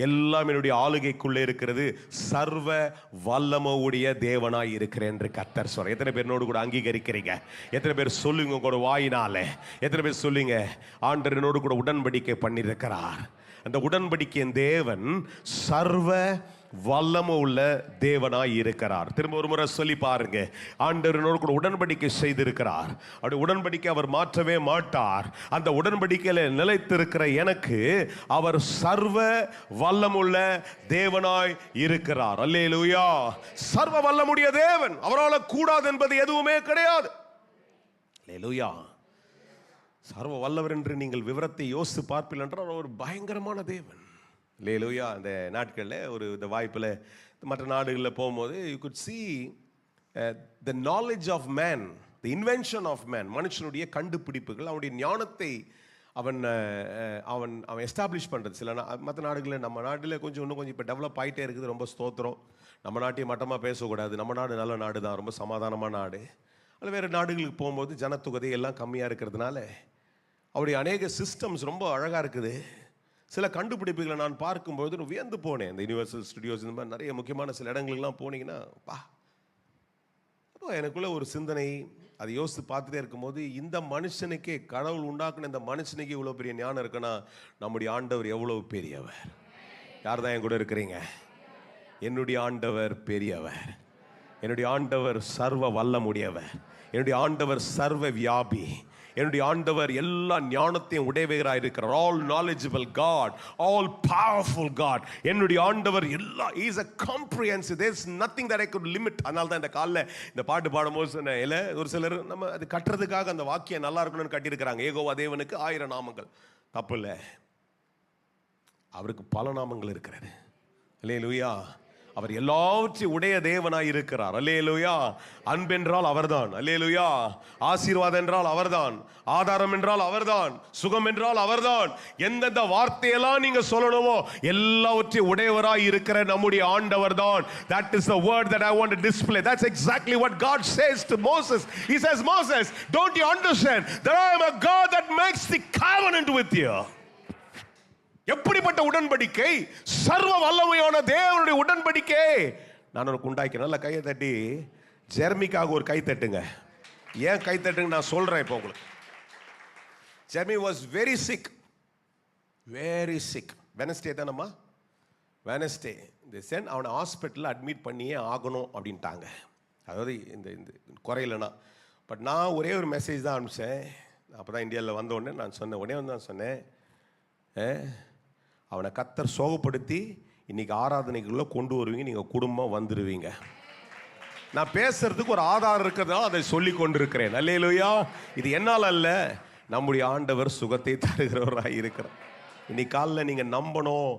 எல்லாம் என்னுடைய ஆளுகைக்குள்ளே இருக்கிறது. சர்வ வல்லமையுடைய தேவனாய் இருக்கிறேன் என்று கர்த்தர் சொல்ற. எத்தனை பேர் என்னோடு கூட அங்கீகரிக்கிறீங்க? எத்தனை பேர் சொல்லுங்க கூட வாயினால? எத்தனை பேர் சொல்லுங்க, ஆண்டவர் என்னோடு கூட உடன்படிக்கை பண்ணியிருக்கிறார். அந்த உடன்படிக்கையின் தேவன் சர்வ வல்லமை உள்ள தேவனாய் இருக்கிறார். திரும்ப ஒரு முறை சொல்லி பாருங்க, ஆண்டவரோடு கூட உடன்படிக்கை செய்திருக்கிறார். அப்படி உடன்படிக்கை அவர் மாற்றவே மாட்டார். அந்த உடன்படிக்கையில நிலைத்திருக்கிற எனக்கு அவர் சர்வ வல்லமுள்ள தேவனாய் இருக்கிறார். அல்லேலூயா. சர்வ வல்லமுடைய தேவன், அவரால் கூடாது என்பது எதுவுமே கிடையாது. அல்லேலூயா. சர்வ வல்லவர் என்று நீங்கள் விவரத்தை யோசித்து பார்ப்பீர்கள் என்றால் ஒரு பயங்கரமான தேவன். அல்லேலூயா. அந்த நாட்களில் இந்த வாய்ப்பில் மற்ற நாடுகளில் போகும்போது you could see the knowledge of man, the invention of man, மனுஷனுடைய கண்டுபிடிப்புகள், அவனுடைய ஞானத்தை அவன் எஸ்டாப்ளிஷ் பண்ணுறது. சில மற்ற நாடுகளில், நம்ம நாட்டில் இன்னும் கொஞ்சம் இப்போ டெவலப் ஆகிட்டே இருக்குது. ரொம்ப ஸ்தோத்திரம். நம்ம நாட்டையும் மட்டமாக பேசக்கூடாது. நம்ம நாடு நல்ல நாடு தான், ரொம்ப சமாதானமான நாடு. அதில் வேறு நாடுகளுக்கு போகும்போது ஜனத்தொகை எல்லாம் கம்மியாக இருக்கிறதுனால அவருடைய அநேக சிஸ்டம்ஸ் ரொம்ப அழகாக இருக்குது. சில கண்டுபிடிப்புகளை நான் பார்க்கும்போது வியந்து போனேன். இந்த யூனிவர்சல் ஸ்டுடியோஸ், இந்த மாதிரி நிறைய முக்கியமான சில இடங்களுக்கெல்லாம் போனீங்கன்னா அப்போ எனக்குள்ள ஒரு சிந்தனை, அதை யோசித்து பார்த்துட்டே இருக்கும்போது, இந்த மனுஷனுக்கே, கடவுள் உண்டாக்குன இந்த மனுஷனுக்கே இவ்வளோ பெரிய ஞானம் இருக்குன்னா நம்முடைய ஆண்டவர் எவ்வளவு பெரியவர். யார் தான் என் கூட இருக்கிறீங்க? என்னுடைய ஆண்டவர் பெரியவர். என்னுடைய ஆண்டவர் சர்வ வல்லமுடையவர். என்னுடைய ஆண்டவர் சர்வ வியாபி. என்னுடைய ஆண்டவர் எல்லா ஞானத்தையும் உடையவராக இருக்கிறார். All knowledgeable God, all powerful God. என்னுடைய ஆண்டவர் எல்லா is a comprehensive, there is nothing that I could limit. அதனால தான் இந்த காலைல இந்த பாட்டு பாடும்போது சொன்னேன், ஒரு சிலர் நம்ம அது கட்டுறதுக்காக அந்த வாக்கியம் நல்லா இருக்கணும்னு கட்டியிருக்கிறாங்க. ஏகோவா தேவனுக்கு 1000 நாமங்கள். தப்பு இல்லை, அவருக்கு பல நாமங்கள் இருக்கிறாரு. அல்லேலூயா. அவர் எல்லாவற்றையும் உடைய தேவனாய் இருக்கிறார். அல்லேலூயா. அன்பென்றால் அவர்தான். அல்லேலூயா. ஆசீர்வாதம் என்றால் அவர்தான். ஆதாரம் என்றால் அவர்தான். சுகம் என்றால் அவர்தான். எந்தெந்த வார்த்தையெல்லாம் நீங்க சொல்லணுமோ எல்லாவற்றையும் உடையவராய் இருக்கிற நம்முடைய ஆண்டவர் தான். That is the word that I want to display. That's exactly what God says to Moses. He says, Moses, don't you understand that I am a God that makes the covenant with you? எப்படிப்பட்ட உடன்படிக்கை? சர்வ வல்லமையான தேவனுடைய உடன்படிக்கை நான் உனக்கு உண்டாக்கி. நல்ல கையை தட்டி ஜெர்மிக்காக ஒரு கை தட்டுங்க. ஏன் கை தட்டுங்க நான் சொல்றேன் இப்போ உங்களுக்கு. Jeremy was very sick, very sick. Wednesday தானம்மா, வெனஸ்டே அவனை ஹாஸ்பிட்டலில் அட்மிட் பண்ணியே ஆகணும் அப்படின்ட்டாங்க. அதாவது இந்த குறையிலனா. பட் நான் ஒரே ஒரு மெசேஜ் தான் அனுப்பிச்சேன். அப்போ தான் இந்தியாவில் வந்த உடனே நான் சொன்னேன், உடனே வந்து நான் சொன்னேன், அவனை கர்த்தர் சோகப்படுத்தி இன்னைக்கு ஆராதனைக்குள்ள கொண்டு வருவீங்க, நீங்கள் குடும்பம் வந்துடுவீங்க. நான் பேசுறதுக்கு ஒரு ஆதாரம் இருக்கிறதுனால அதை சொல்லி கொண்டிருக்கிறேன். அல்லேலூயா. இது என்னால் அல்ல, நம்முடைய ஆண்டவர் சுகத்தை தருகிறவராக இருக்கிறார். இன்னைக்கு காலையில் நீங்கள் நம்பணும்,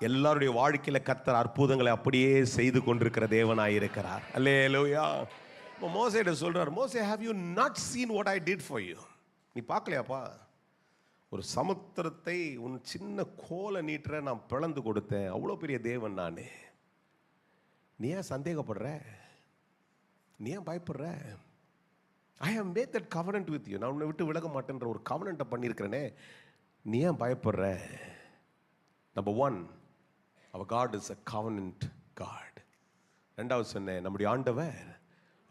எல்லாருடைய வாழ்க்கையில் கர்த்தர் அற்புதங்களை அப்படியே செய்து கொண்டிருக்கிற தேவனாக இருக்கிறார். அல்லேலூயா. இப்போ மோசேட்ட சொல்றார், மோசே, have you not seen what I did for you? நீ பார்க்கலையாப்பா? ஒரு சமுத்திரத்தை உன் சின்ன கோலை நீட்டுற நான் பிளந்து கொடுத்தேன். அவ்வளோ பெரிய தேவன் நான். நீ ஏன் சந்தேகப்படுற? நீ ஏன் பயப்படுற? I have made that covenant with you. நான் உன்னை விட்டு விலக மாட்டேன்ற ஒரு கவனன்ட்டை பண்ணியிருக்கிறேனே, நீ ஏன் பயப்படுற? நம்பர் 1, அவர் God is a covenant God. ரெண்டாவது சொன்னேன், நம்முடைய ஆண்டவர்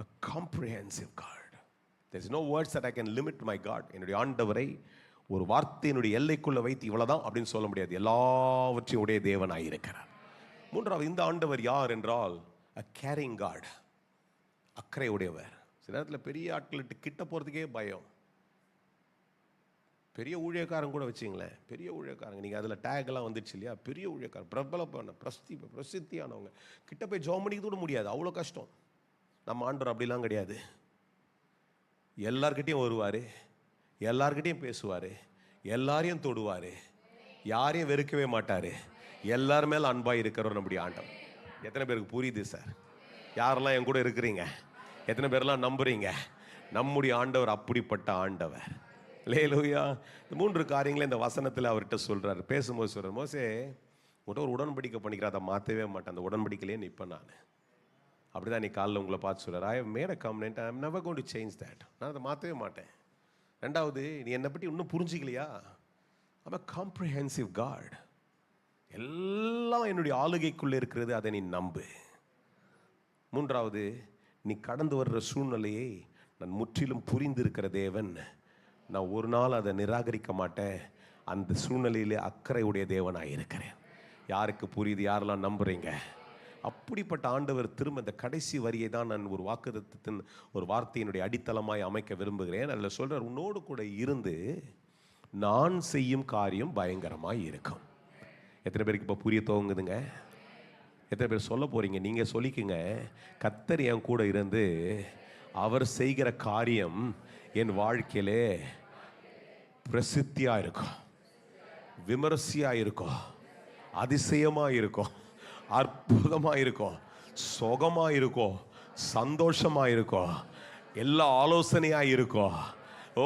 a comprehensive God. There is no words that I can limit my God. என்னுடைய ஆண்டவரை ஒரு வார்த்தையினுடைய எல்லைக்குள்ள வைத்து இவ்வளவுதான் அப்படின்னு சொல்ல முடியாது. எல்லாவற்றையும் உடைய தேவனாய் இருக்கிறார். மூன்றாவது, இந்த ஆண்டவர் யார் என்றால் a caring God. அக்கறை உடையவர். சில நேரத்தில் பெரிய ஆட்கள்கிட்ட கிட்ட போறதுக்கே பயம். பெரிய ஊழியக்காரங்க கூட வச்சிங்களேன், பெரிய ஊழியக்காரங்க, நீங்கள் அதில் டேக்லாம் வந்துடுச்சு இல்லையா, பெரிய ஊழியக்காரன், பிரபலமான பிரசித்தியானவங்க கிட்ட போய் ஜெபம் பண்ணிக்க கூட முடியாது, அவ்வளோ கஷ்டம். நம்ம ஆண்டவர் அப்படிலாம் கிடையாது. எல்லார்கிட்டையும் வருவார், எல்லார்கிட்டையும் பேசுவார், எல்லாரையும் தொடுவார், யாரையும் வெறுக்கவே மாட்டார், எல்லார் மேலே அன்பாக இருக்கிறவர் நம்முடைய ஆண்டவர். எத்தனை பேருக்கு புரியுது சார்? யாரெல்லாம் என் கூட இருக்கிறீங்க? எத்தனை பேரெல்லாம் நம்புறீங்க? நம்முடைய ஆண்டவர் அப்படிப்பட்ட ஆண்டவர். அல்லேலூயா. இந்த 3 காரியங்களை இந்த வசனத்தில் அவர்கிட்ட சொல்கிறார். பேசும்போது சொல்கிறார், மோசே உங்கள்கிட்ட ஒரு உடன்படிக்கை பண்ணிக்கிற, அதை மாற்றவே மாட்டேன், அந்த உடன்படிக்கையிலே நிற்பேன் நான். அப்படி தான் நீ காலில் உங்களை பார்த்து சொல்கிறார், I have made a commitment, I am never going to change that. நான் அதை மாற்றவே மாட்டேன். ரெண்டாவது, நீ என்னை பற்றி இன்னும் புரிஞ்சிக்கலையா? I am a comprehensive God. எல்லாம் என்னுடைய ஆளுகைக்குள்ளே இருக்கிறது, அதை நீ நம்பு. மூன்றாவது, நீ கடந்து வர்ற சூழ்நிலையை நான் முற்றிலும் புரிந்திருக்கிற தேவன். நான் ஒரு நாள் அதை நிராகரிக்க மாட்டேன். அந்த சூழ்நிலையிலே அக்கறையுடைய தேவனாக இருக்கிறேன். யாருக்கு புரியுது? யாரெல்லாம் நம்புறீங்க? அப்படிப்பட்ட ஆண்டவர் திரும்ப இந்த கடைசி வரியை தான் நான் ஒரு வாக்குத்தத்தத்தின் ஒரு வார்த்தையினுடைய அடித்தளமாய் அமைக்க விரும்புகிறேன். அதில் சொல்கிறார், உன்னோடு கூட இருந்து நான் செய்யும் காரியம் பயங்கரமாக இருக்கும். எத்தனை பேருக்கு இப்போ புரிய துவங்குதுங்க? எத்தனை பேர் சொல்ல போகிறீங்க? நீங்கள் சொல்லிக்குங்க, கர்த்தர் என் கூட இருந்து அவர் செய்கிற காரியம் என் வாழ்க்கையிலே பிரசித்தியாக இருக்கும், விமர்சையாக இருக்கும், அதிசயமாக இருக்கும், அற்புதமாக இருக்கும், சுகமாக இருக்கும், சந்தோஷமாக இருக்கும், எல்லா ஆலோசனையாக இருக்கும், ஓ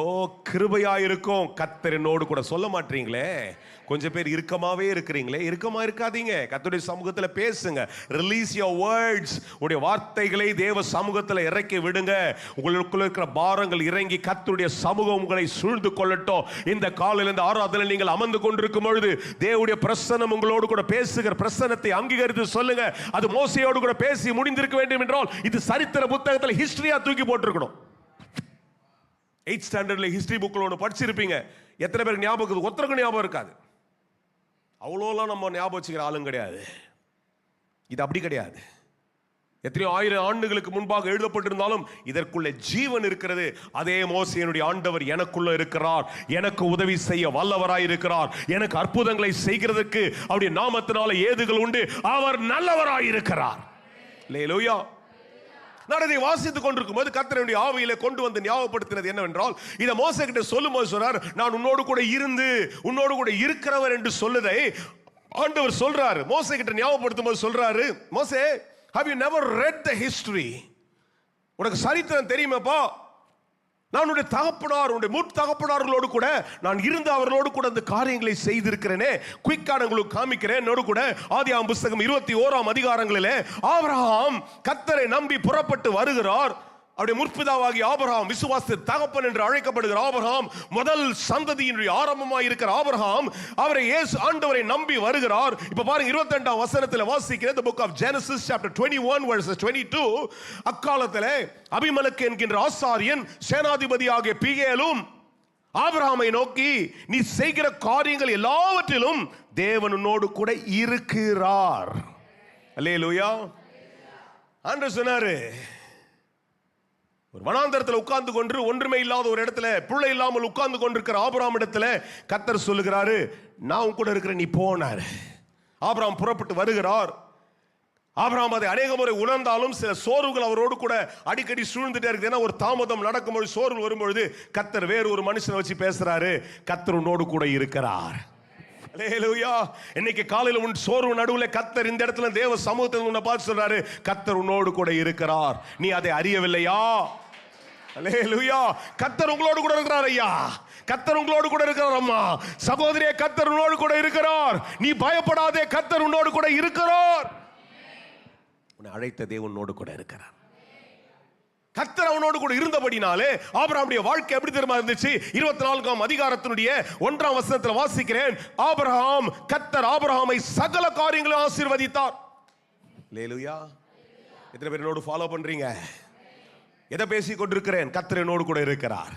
கிருபையாக இருக்கும். கர்த்தர் என்னோடு கூட. சொல்ல மாட்டீங்களே? கொஞ்சம் பேர் இறுக்கமாவே இருக்கிறீங்களே, இறுக்கமா இருக்காதீங்க. கர்த்தருடைய சமூகத்தில் பேசுங்க. Release your words. உடைய வார்த்தைகளை தேவ சமூகத்தில் இறக்கி விடுங்க. உங்களுக்குள்ள இருக்கிற பாரங்கள் இறங்கி கர்த்தருடைய சமூகம் உங்களை சூழ்ந்து கொள்ளட்டும். இந்த காலையில் இந்த ஆராதனை நீங்கள் அமர்ந்து கொண்டிருக்கும் பொழுது தேவனுடைய பிரசன்னம் உங்களோடு கூட பேசுகிற பிரசன்னத்தை அங்கீகரித்து சொல்லுங்க. அது மோசேயோடு கூட பேசி முடிந்திருக்க வேண்டும் என்றால் இது சரித்திர புத்தகத்தில் ஹிஸ்டரியா தூக்கி போட்டிருக்கணும். 8th ஸ்டாண்டர்ட்ல ஹிஸ்டரி புக்கில் ஒன்று படிச்சிருப்பீங்க. எத்தனை பேருக்கு ஞாபகம்? ஒருத்தருக்கு ஞாபகம் இருக்காது. அவ்வளோலாம் நம்ம ஞாபகம் வச்சுக்கிற ஆளும் கிடையாது. இது அப்படி கிடையாது. எத்தனையோ 1000 ஆண்டுகளுக்கு முன்பாக எழுதப்பட்டிருந்தாலும் இதற்குள்ள ஜீவன் இருக்கிறது. அதே மோசேயினுடைய ஆண்டவர் எனக்குள்ள இருக்கிறார், எனக்கு உதவி செய்ய வல்லவராய் இருக்கிறார், எனக்கு அற்புதங்களை செய்கிறதுக்கு அவருடைய நாமத்தினால ஏதுகள் உண்டு, அவர் நல்லவராய் இருக்கிறார். அல்லேலூயா. நான் இதை வாசித்துக் கொண்டிருக்கும் போது கர்த்தருடைய ஆவியிலே கொண்டு வந்து ஞாபகப்படுத்தினது என்னவென்றால், இதை மோசே கிட்ட சொல்லும் போது சொல்றார், நான் உன்னோடு கூட இருந்து உன்னோடு கூட இருக்கிறவர் என்று சொல்லுதை ஆண்டவர் சொல்றாரு. மோசே கிட்ட ஞாபகப்படுத்தும் போது சொல்றாரு, மோசே, have you never read the history? உனக்கு சரித்திரம் தெரியுமாப்பா? நான் உன்னுடைய தகப்பனார், உன்னுடைய முற்தகப்பனார்களோடு கூட நான் இருந்து அவர்களோடு கூட அந்த காரியங்களை செய்திருக்கிறேனே. குயிக்கான உங்களுக்கு காமிக்கிறேன். என்னோடு கூட ஆதியாகமம் புத்தகம் 21ஆம் அதிகாரங்களிலே ஆபிரகாம் கர்த்தரை நம்பி புறப்பட்டு வருகிறார். அவருடைய முற்பிதாவாகிய ஆபிரகாம், விசுவாசத்தின் தகப்பன் என்று அழைக்கப்படுகிற ஆபிரகாம், முதல் சந்ததியினுடைய ஆரம்பமாக இருக்கிற ஆபிரகாம், அவரை இயேசு ஆண்டவரை நம்பி வருகிறார். இப்ப பாருங்க 22ஆம் வசனத்தில் வாசிக்கிறேன். the book of Genesis chapter 21 verses 22. அக்காலத்திலே அபிமெலக்கு என்கின்ற ஆசாரியன் சேனாதிபதியாகிய பிகேலும் ஆபிரகாமை நோக்கி, நீ செய்கிற காரியங்கள் எல்லாவற்றிலும் தேவன் உன்னோடு கூட இருக்கிறார். அல்லேலூயா. ஆண்டவர் சொன்னாரு, ஒரு வனாந்தரத்தில் உட்கார்ந்து கொண்டு ஒன்றுமே இல்லாத ஒரு இடத்துல பிள்ளை இல்லாமல் உட்கார்ந்து கொண்டிருக்கிற ஆபிரகாம் இடத்துல கர்த்தர் சொல்லுகிறாரு, நான் உன் கூட இருக்கிறேன், நீ போனாரு. ஆபிரகாம் புறப்பட்டு வருகிறார். ஆபிரகாம் அதை அநேக முறை உணர்ந்தாலும் சில சோர்வுகள் அவரோடு கூட அடிக்கடி சூழ்ந்துட்டே இருக்குது. ஏன்னா ஒரு தாமதம் நடக்கும்போது, சோர்வு வரும்பொழுது கர்த்தர் வேறு ஒரு மனுஷனை வச்சு பேசுறாரு, கர்த்தர் உன்னோடு கூட இருக்கிறார். அல்லேலூயா. இன்னைக்கு காலையில் உன் சோர்வு நடுவில் கர்த்தர் இந்த இடத்துல தேவ சமூகத்தில் உன்னை பார்த்து சொல்றாரு, கர்த்தர் உன்னோடு கூட இருக்கிறார். நீ அதை அறியவில்லையா? அல்லேலூயா. கர்த்தர் உங்களோடு கூட இருக்கிறார் ஐயா. கர்த்தர் உங்களோடு கூட இருக்கிறார் அம்மா. சகோதரியே, கர்த்தர் உன்னோடு கூட இருக்கிறார். நீ பயப்படாதே, கர்த்தர் உன்னோடு கூட இருக்கிறார். உன்னை அழைத்த தேவன் உன்னோடு கூட இருக்கிறார். கர்த்தர் அவனோடு கூட இருந்தபடினாலே ஆபிரகாமுடைய வாழ்க்கை எப்படி தெரியுமா இருந்துச்சு? 24ஆம் அதிகாரத்தினுடைய 1ஆம் வசனத்தில் வாசிக்கிறேன். கர்த்தர் ஆபிரகாமை சகல காரியங்களும் ஆசீர்வதித்தார். அல்லேலூயா. எத்தனை பேர் என்னோடு ஃபாலோ பண்றீங்க? எதை பேசிக் கொண்டிருக்கிறேன்? கர்த்தர் என்னோடு கூட இருக்கிறார்.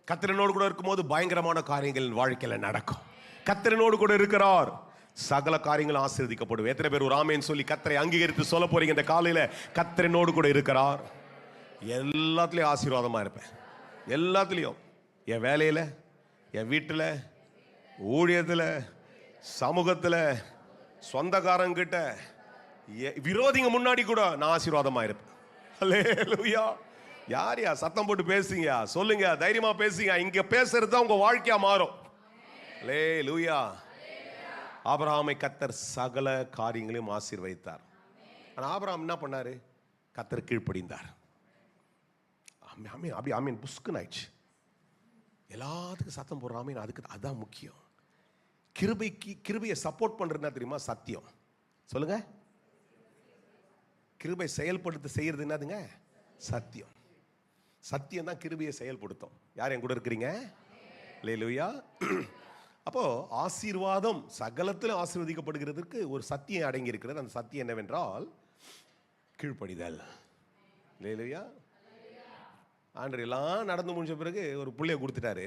கர்த்தர் என்னோடு கூட இருக்கும்போது பயங்கரமான காரியங்கள் வாழ்க்கையில நடக்கும். கர்த்தர் என்னோடு கூட இருக்கிறார், சகல காரியங்களும் ஆசீர்வதிக்கப்படும். எத்தனை பேர் ஒரு ஆமென் சொல்லி கர்த்தரை அங்கீகரித்து சொல்ல போறீங்க இந்த காலையில? கர்த்தர் என்னோடு கூட இருக்கிறார். எல்லாத்துலயும் ஆசீர்வாதமா இருப்பேன். எல்லாத்துலயும், என் வேலையில, என் வீட்டுல, ஊழியத்துல, சமூகத்துல, சொந்தக்காரங்கிட்ட, விரோதிங்க முன்னாடி கூட நான் ஆசீர்வாதமா இருப்பேன். அல்லேலூயா. யாரையா சத்தம் போட்டு பேசுங்க, சொல்லுங்க, தைரியமா பேசுங்க. இங்க பேசுறது தான் உங்க வாழ்க்கையா மாறும். அல்லேலூயா. ஆபிரகாமை கர்த்தர் சகல காரியங்களையும் ஆசீர்வதித்தார். ஆனா ஆபிரகாம் என்ன பண்ணாரு? கர்த்தர் கீழ்ப்படிந்தார். அப்படி ஆமீன் புஷ்குன்னு ஆயிடுச்சு. எல்லாத்துக்கும் சத்தம் போடுற ஆமீன். அதான் முக்கியம். கிருபையை சப்போர்ட் பண்றது தெரியுமா? சத்தியம். சொல்லுங்க. கிருபை செயல்படுத்த செய்யறது என்னதுங்க? சத்தியம். சத்தியம் தான் கிருபையை செயல்படுத்தும். யார் என் கூட இருக்கிறீங்க? அல்லேலூயா. அப்போ ஆசீர்வாதம் சகலத்தில் ஆசீர்வதிக்கப்படுகிறதுக்கு ஒரு சத்தியம் அடங்கி இருக்கிறது. அந்த சத்தியம் என்னவென்றால் கீழ்ப்படிதல். அல்லேலூயா. ஆண்டவர் எல்லாம் நடந்து முடிஞ்ச பிறகு ஒரு பிள்ளைய கொடுத்துட்டாரு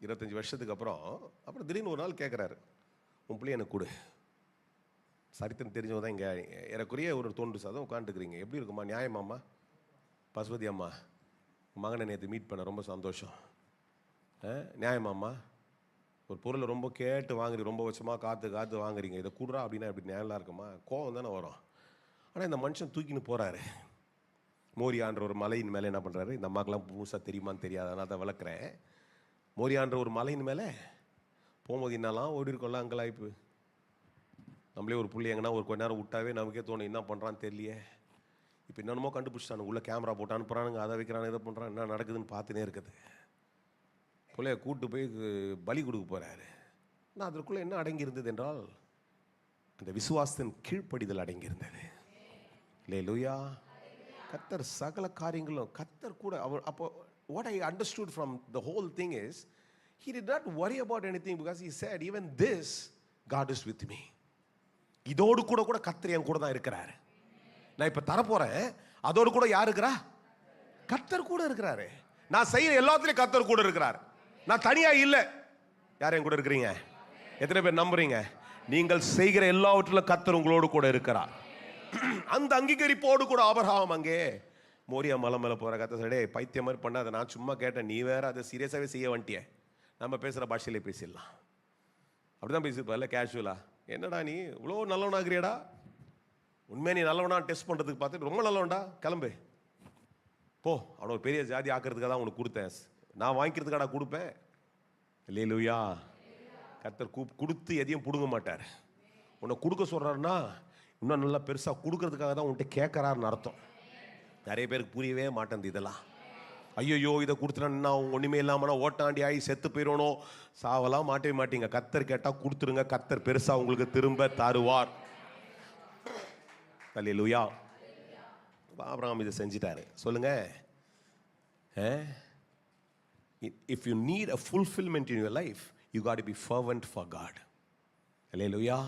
25 வருஷத்துக்கு அப்புறம். அப்புறம் திடீர்னு ஒரு நாள் கேட்குறாரு, உன் பிள்ளைய எனக்கு கொடு. சரித்திரம் தெரிஞ்சவங்க தான் இங்கே ஏறக்குறைய ஒரு 90% உட்காந்துருக்குறீங்க. எப்படி இருக்குமா? நியாயமாம்மா? பசுபதி அம்மா, மகனை நேற்று மீட் பண்ண ரொம்ப சந்தோஷம். நியாயமாம்மா? ஒரு பொருளை ரொம்ப கேட்டு வாங்குறீங்க, ரொம்ப வருஷமாக காற்று வாங்குறீங்க, இதை கூடுறா அப்படின்னா எப்படி நியாயம்லாம் இருக்குமா? கோவம் தானே வரும். ஆனால் இந்த மனுஷன் தூக்கின்னு போகிறாரு. மோரியான்ற ஒரு மலையின் மேலே என்ன பண்ணுறாரு? இந்த அம்மாக்கெல்லாம் புதுசாக தெரியுமான்னு தெரியாது, அதனால் தான் விளக்குறேன். மோரியான்ற ஒரு மலையின் மேலே போகும்போது என்னெல்லாம் ஓடி இருக்கோம்ல அங்கலாய்ப்பு. நம்மளே ஒரு புள்ளி எங்கன்னா ஒரு கொஞ்ச நேரம் விட்டாவே நமக்கே தோணும், என்ன பண்ணுறான்னு தெரியலையே. இப்போ என்னென்னமோ கண்டுபிடிச்சிட்டானுங்க, உள்ளே கேமரா போட்டு அனுப்புகிறானுங்க, அதை வைக்கிறானுங்க, இதை பண்ணுறான், என்ன நடக்குதுன்னு பார்த்துனே இருக்குது. பிள்ளைய கூப்பிட்டு போய் பலி கொடுக்க போகிறாரு. ஆனால் அதற்குள்ளே என்ன அடங்கி இருந்தது என்றால் அந்த விசுவாசத்தின் கீழ்ப்படிதல் அடங்கி இருந்தது. அல்லேலூயா. கர்த்தர் சகல காரியங்களும் கர்த்தர் கூட அவர். அப்போ what I understood from the whole thing is he did not worry about anything because he said even this God is with me. இதோடு கூட கர்த்தர் என் கூட தான் இருக்கிறாரு. நான் இப்ப தர போறேன், அதோடு கூட யார் இருக்கிறா? கர்த்தர் கூட இருக்கிறாரு. நான் செய்யற எல்லாத்துலயும் கர்த்தர் கூட இருக்கிறார். நான் தனியா இல்ல. யார் என் கூட இருக்கிறீங்க? எத்தனை பேர் நம்புறீங்க? நீங்கள் செய்கிற எல்லாவற்றிலும் கர்த்தர் உங்களோடு கூட இருக்கிறார். அந்த அங்கீகரிப்போடு கூட ஆபிரகாம் அங்கே மோரியா மலை மேலே போகிற கர்த்தர் சொல்லிடே, பைத்தியம் மாதிரி பண்ணாத, நான் சும்மா கேட்டேன், நீ வேற அதை சீரியஸாகவே செய்ய வந்துட்டியே, நம்ம பேசுகிற பாஷையிலே பேசிடலாம். அப்படிதான் பேசியிருப்பார்ல கேஷுவலா. என்னடா நீ இவ்வளோ நல்லவனாகிறியடா, உண்மையாக நீ நல்லவனா டெஸ்ட் பண்ணுறதுக்கு பார்த்துட்டு ரொம்ப நல்லவன்டா, கிளம்பு போ, அவனை ஒரு பெரிய ஜாதி ஆக்கிறதுக்காக தான் உனக்கு கொடுத்தேன், நான் வாங்கிக்கிறதுக்காடா கொடுப்பேன். அல்லேலூயா. கர்த்தர் கொடுத்து எதையும் பிடுங்க மாட்டார். உன்னை கொடுக்க சொல்கிறாருன்னா இன்னும் நல்லா பெருசாக கொடுக்கறதுக்காக தான் உன்கிட்ட கேட்குறாருன்னு அர்த்தம். நிறைய பேருக்கு புரியவே மாட்டேங்குது இதெல்லாம். ஐயோ இதை கொடுத்துட்டா ஒன்றுமே இல்லாமனா ஓட்டாண்டி ஆகி செத்து போயிடணும், சாவலாம் மாட்டவே மாட்டீங்க. கர்த்தர் கேட்டால் கொடுத்துருங்க, கர்த்தர் பெருசாக உங்களுக்கு திரும்ப தருவார். அல்லேலூயா. ஆபிரகாம் இதை செஞ்சிட்டாரு. சொல்லுங்க. If you need a fulfillment in your life, you got to be fervent for God. அல்லேலூயா.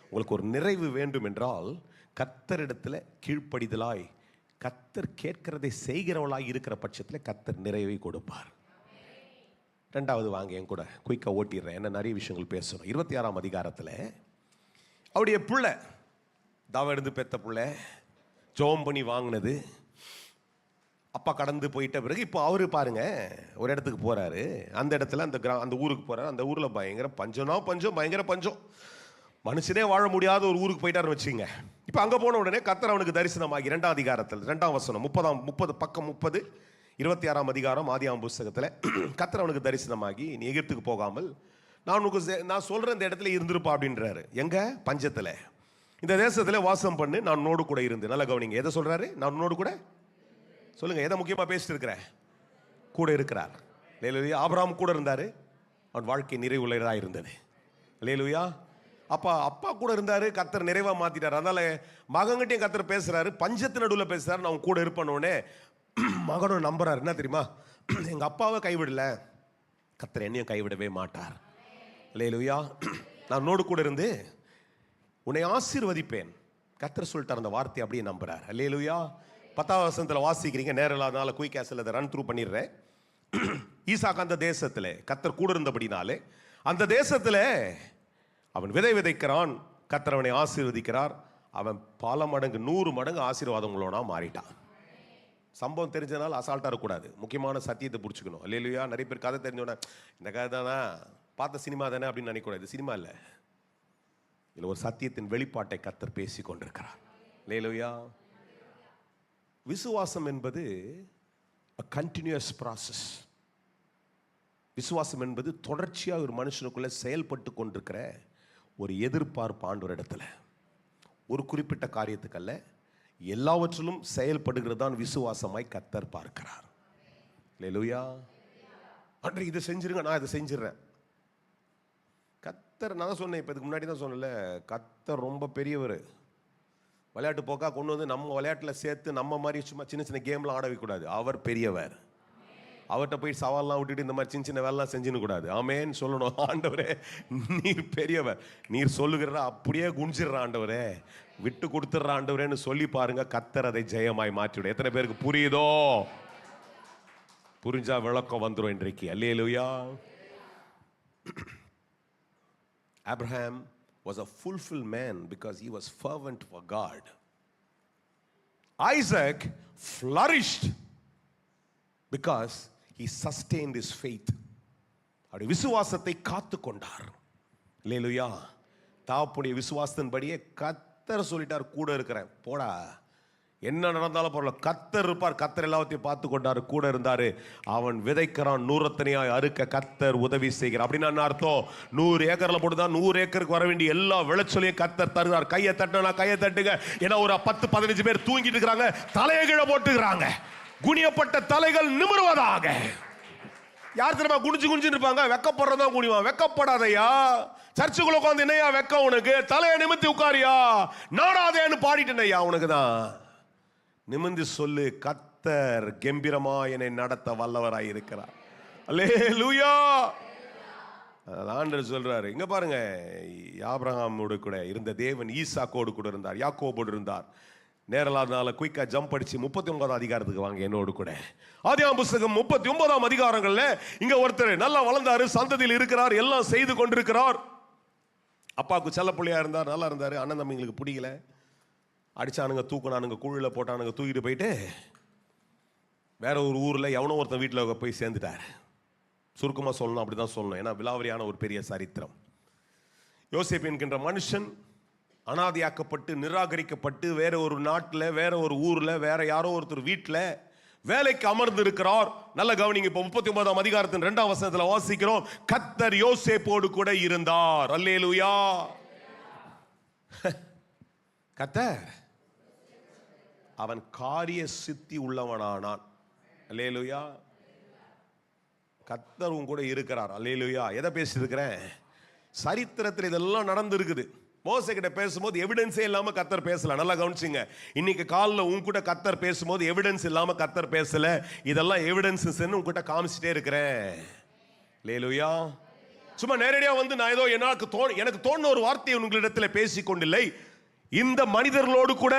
உங்களுக்கு ஒரு நிறைவு வேண்டும் என்றால் கர்த்தரிடத்தில் கீழ்ப்படிதலாய் கர்த்தர் கேட்கிறதை செய்கிறவளாய் இருக்கிற பட்சத்தில் கர்த்தர் நிறைவை கொடுப்பார். ரெண்டாவது வாங்க என் கூட குயிக்கா ஓட்டிடுறேன், என்ன நிறைய விஷயங்கள் பேசணும். 26ஆம் அதிகாரத்தில் அவருடைய பிள்ளை தாவீது பெத்த பிள்ளை ஜெபம் பண்ணி வாங்கினது, அப்பா கடந்து போயிட்ட பிறகு இப்போ அவரு பாருங்க ஒரு இடத்துக்கு போறாரு. அந்த இடத்துல அந்த ஊருக்கு போறாரு. அந்த ஊர்ல பயங்கர பஞ்சம், பயங்கர பஞ்சம், மனுஷனே வாழ முடியாத ஒரு ஊருக்கு போயிட்டாருன்னு வச்சுங்க. இப்போ அங்கே போன உடனே கர்த்தர் அவனுக்கு தரிசனமாகி 2ஆம் அதிகாரத்தில் 2ஆம் வசனம் 30 பக்கம் 30 26ஆம் அதிகாரம் ஆதியாகமம் புஸ்தகத்தில் கர்த்தர் அவனுக்கு தரிசனமாகி நீ எகிப்துக்கு போகாமல் நான் சொல்ற இந்த இடத்துல இருந்திருப்பா அப்படின்றாரு. எங்க? பஞ்சத்தில். இந்த தேசத்தில் வாசம் பண்ணு, நான் உன்னோடு கூட இருந்து. நல்ல கவனிங்க, எதை சொல்றாரு? நான் உன்னோடு கூட. சொல்லுங்க, எதை முக்கியமாக பேசிட்டு இருக்கிறேன்? கூட இருக்கிறார். அல்லேலூயா. ஆபிரகாம் கூட இருந்தாரு, அவன் வாழ்க்கை நிறைவுள்ளதாக இருந்தது. அல்லேலூயா. அப்பா கூட இருந்தாரு, கர்த்தர் நிறைவா மாத்திட்டார். அதனால மகன்கிட்டையும் கர்த்தர் பேசுறாரு, பஞ்சத்து நடுவில் பேசுறாரு, நான் கூட இருப்பேனோடனே மகனும் நம்புறாரு. என்ன தெரியுமா? எங்க அப்பாவை கைவிடல, கர்த்தர் என்னையும் கைவிடவே மாட்டார். அல்லேலூயா. நான் உன்னோடு கூட இருந்து உன்னை ஆசீர்வதிப்பேன், கர்த்தர் சொல்லிட்டார். அந்த வார்த்தை அப்படியே நம்புறார். அல்லேலூயா. 10வது வசனத்தில் வாசிக்கிறீங்க, நேரம் இல்லாதனால குயிக் கேஸில் அதை ரன் த்ரூ பண்ணிடுறேன். ஈசாக்கு அந்த தேசத்தில் கர்த்தர் கூட இருந்தபடினாலே அந்த தேசத்தில் அவன் விதை விதைக்கிறான், கர்த்தர் அவனை ஆசீர்வதிக்கிறார். அவன் பல மடங்கு 100 மடங்கு ஆசீர்வாதங்களோட மாறிட்டான். சம்பவம் தெரிஞ்சதுனால அசால்ட்டாக இருக்கக்கூடாது, முக்கியமான சத்தியத்தை பிடிச்சிக்கணும். அல்லேலூயா. நிறைய பேர் கதை தெரிஞ்சோன்னா இந்த கதை தானே, பார்த்த சினிமா தானே அப்படின்னு நினைக்கக்கூடாது. சினிமா இல்லை, இதில் ஒரு சத்தியத்தின் வெளிப்பாட்டை கர்த்தர் பேசி கொண்டிருக்கிறார். அல்லேலூயா. விசுவாசம் என்பது a continuous process. விசுவாசம் என்பது தொடர்ச்சியாக ஒரு மனுஷனுக்குள்ள செயல்பட்டு கொண்டிருக்கிற ஒரு எதிர்பார்ப்பு ஆண்டவர் இடத்துல. ஒரு குறிப்பிட்ட காரியத்துக்கல்ல, எல்லாவற்றிலும் செயல்படுகிறது தான் விசுவாசமாய் கர்த்தர் பார்க்கிறார். அல்லேலூயா. அன்றைக்கு இதை செஞ்சிருங்க, நான் இதை செஞ்சிடறேன். கர்த்தர், நான் தான் சொன்னேன், இப்போ இதுக்கு முன்னாடி தான் சொன்னல, கர்த்தர் ரொம்ப பெரியவர். விளையாட்டு போக்கா கொண்டு வந்து நம்ம விளையாட்டில் சேர்த்து நம்ம மாதிரி சும்மா சின்ன சின்ன கேம்லாம் ஆட வைக்கக்கூடாது. அவர் பெரியவர். அவர்கிட்ட போய் சவால்லாம் விட்டுட்டு இந்த மாதிரி சின்ன சின்ன வேலைலாம் செஞ்சுன்னு கூடாது. ஆமேன்னு சொல்லணும். ஆண்டவரே நீர் பெரியவர், நீர் சொல்லுகிறா அப்படியே குனிச்சிடுற ஆண்டவரே, விட்டு கொடுத்துட்ற ஆண்டவரேன்னு சொல்லி பாருங்க, கர்த்தர் அதை ஜெயமாய் மாற்றிவிட. எத்தனை பேருக்கு புரியுதோ? புரிஞ்சா விளக்கம் வந்துடும் இன்றைக்கு. அல்லேலூயா. Abraham was a fulfilled man because he was fervent for God. Isaac flourished because he sustained his faith. அவருடைய விசுவாசத்தை காத்து கொண்டார். அல்லேலூயா. தாப்புடைய விசுவாசத்தின்படியே கர்த்தர் சொல்லிட்டார், கூட இருக்கிறேன், போடா, என்ன நடந்தாலும் பரவாயில்ல, கர்த்தர் இருப்பார். கர்த்தர் எல்லாத்தையும் பார்த்து கொண்டாரு, கூட இருந்தாரு. அவன் விதைக்கிறான், 100 அறுக்க கர்த்தர் உதவி செய்கிறார். அப்படின்னா என்ன அர்த்தம்? 100 ஏக்கர்ல போட்டுதான் 100 ஏக்கருக்கு வர வேண்டிய எல்லா விளைச்சலையும் கர்த்தர் தருகிறார். கையை தட்டினா கையை தட்டுங்க. ஏன்னா ஒரு 10-15 பேர் தூங்கிட்டு இருக்கிறாங்க, தலையை கீழே போட்டுக்கிறாங்க. குனியப்பட்ட தலைகள் நிமிர்வதாக. யார் தெரியுமா குனிஞ்சு குனிஞ்சு இருப்பாங்க? வெக்கப்படுறதா குனிவான். வெக்கப்படாதையா, சர்ச்சுக்குள்ள உட்காந்து என்னையா வெக்கம் உனக்கு? தலையை நிமித்தி உட்காரியா, நாடாதேன்னு பாடிட்டேனையா, உனக்கு தான். நிமிர்ந்து சொல்லு, கர்த்தர் கம்பீரமா என்னை நடத்த வல்லவராய் இருக்கிறார். அல்லேலூயா. ஆண்டவர் சொல்றாரு, இங்க பாருங்க, ஆபிரகாமோடு கூட இருந்த தேவன் ஈசாக்கோடு கூட இருந்தார், யாக்கோபோடு இருந்தார். நேரலாதனால குயிக்கா ஜம்ப் அடிச்சு 39வது அதிகாரத்துக்கு வாங்க என்னோடு கூட. ஆதியாகமம் புத்தகம் 39ஆம் அதிகாரங்கள்ல இங்க ஒருத்தர் நல்லா வளர்ந்தாரு, சந்ததியில் இருக்கிறார், எல்லாம் செய்து கொண்டிருக்கிறார். அப்பாவுக்கு செல்ல பிள்ளையா இருந்தார், நல்லா இருந்தாரு. அண்ணன் தம்பிங்களுக்கு பிடிக்கல, அடிச்சானுங்க, தூக்குனானுங்க, குழியில் போட்டானுங்க, தூக்கிட்டு போயிட்டு வேற ஒரு ஊரில் எவனோ ஒருத்தன் வீட்டில் போய் சேர்ந்துட்டார். சுருக்கமாக சொல்லணும், அப்படி தான் சொல்லணும், ஏன்னா விலாவரியான ஒரு பெரிய சரித்திரம். யோசேப்பு என்கின்ற மனுஷன் அனாதையாக்கப்பட்டு நிராகரிக்கப்பட்டு வேற ஒரு நாட்டில், வேற ஒரு ஊரில், வேற யாரோ ஒருத்தர் வீட்டில் வேலைக்கு அமர்ந்து இருக்கிறார். நல்ல கவனிங்க. இப்போ 39ஆம் அதிகாரத்தின் 2ஆம் வசனத்தில் வாசிக்கிறோம், கர்த்தர் யோசேப்போடு கூட இருந்தார். அல்லேலூயா. கர்த்தர் அவன் காரிய சித்தி உள்ளவனானான். அல்லேலூயா. கர்த்தர் உன் கூட இருக்கிறார். அல்லேலூயா. எதை பேசியிருக்கிறேன்? சரித்திரத்தில் இதெல்லாம் நடந்து இருக்குது. மோசே கிட்ட பேசும்போது எவிடன்ஸே இல்லாம கர்த்தர் பேசல. நல்லா கவனிச்சுங்க. இன்னைக்கு காலைல உன்கிட்ட கர்த்தர் பேசும்போது எவிடன்ஸ் இல்லாம கர்த்தர் பேசல. இதெல்லாம் எவிடன்ஸ் உன்கிட்ட காமிச்சிட்டே இருக்கிறேன். அல்லேலூயா. சும்மா நேரடியா வந்து நான் ஏதோ எனக்கு தோணுன ஒரு வார்த்தையை உங்களிடத்தில் பேசிக்கொண்டில்லை. இந்த மனிதர்களோடு கூட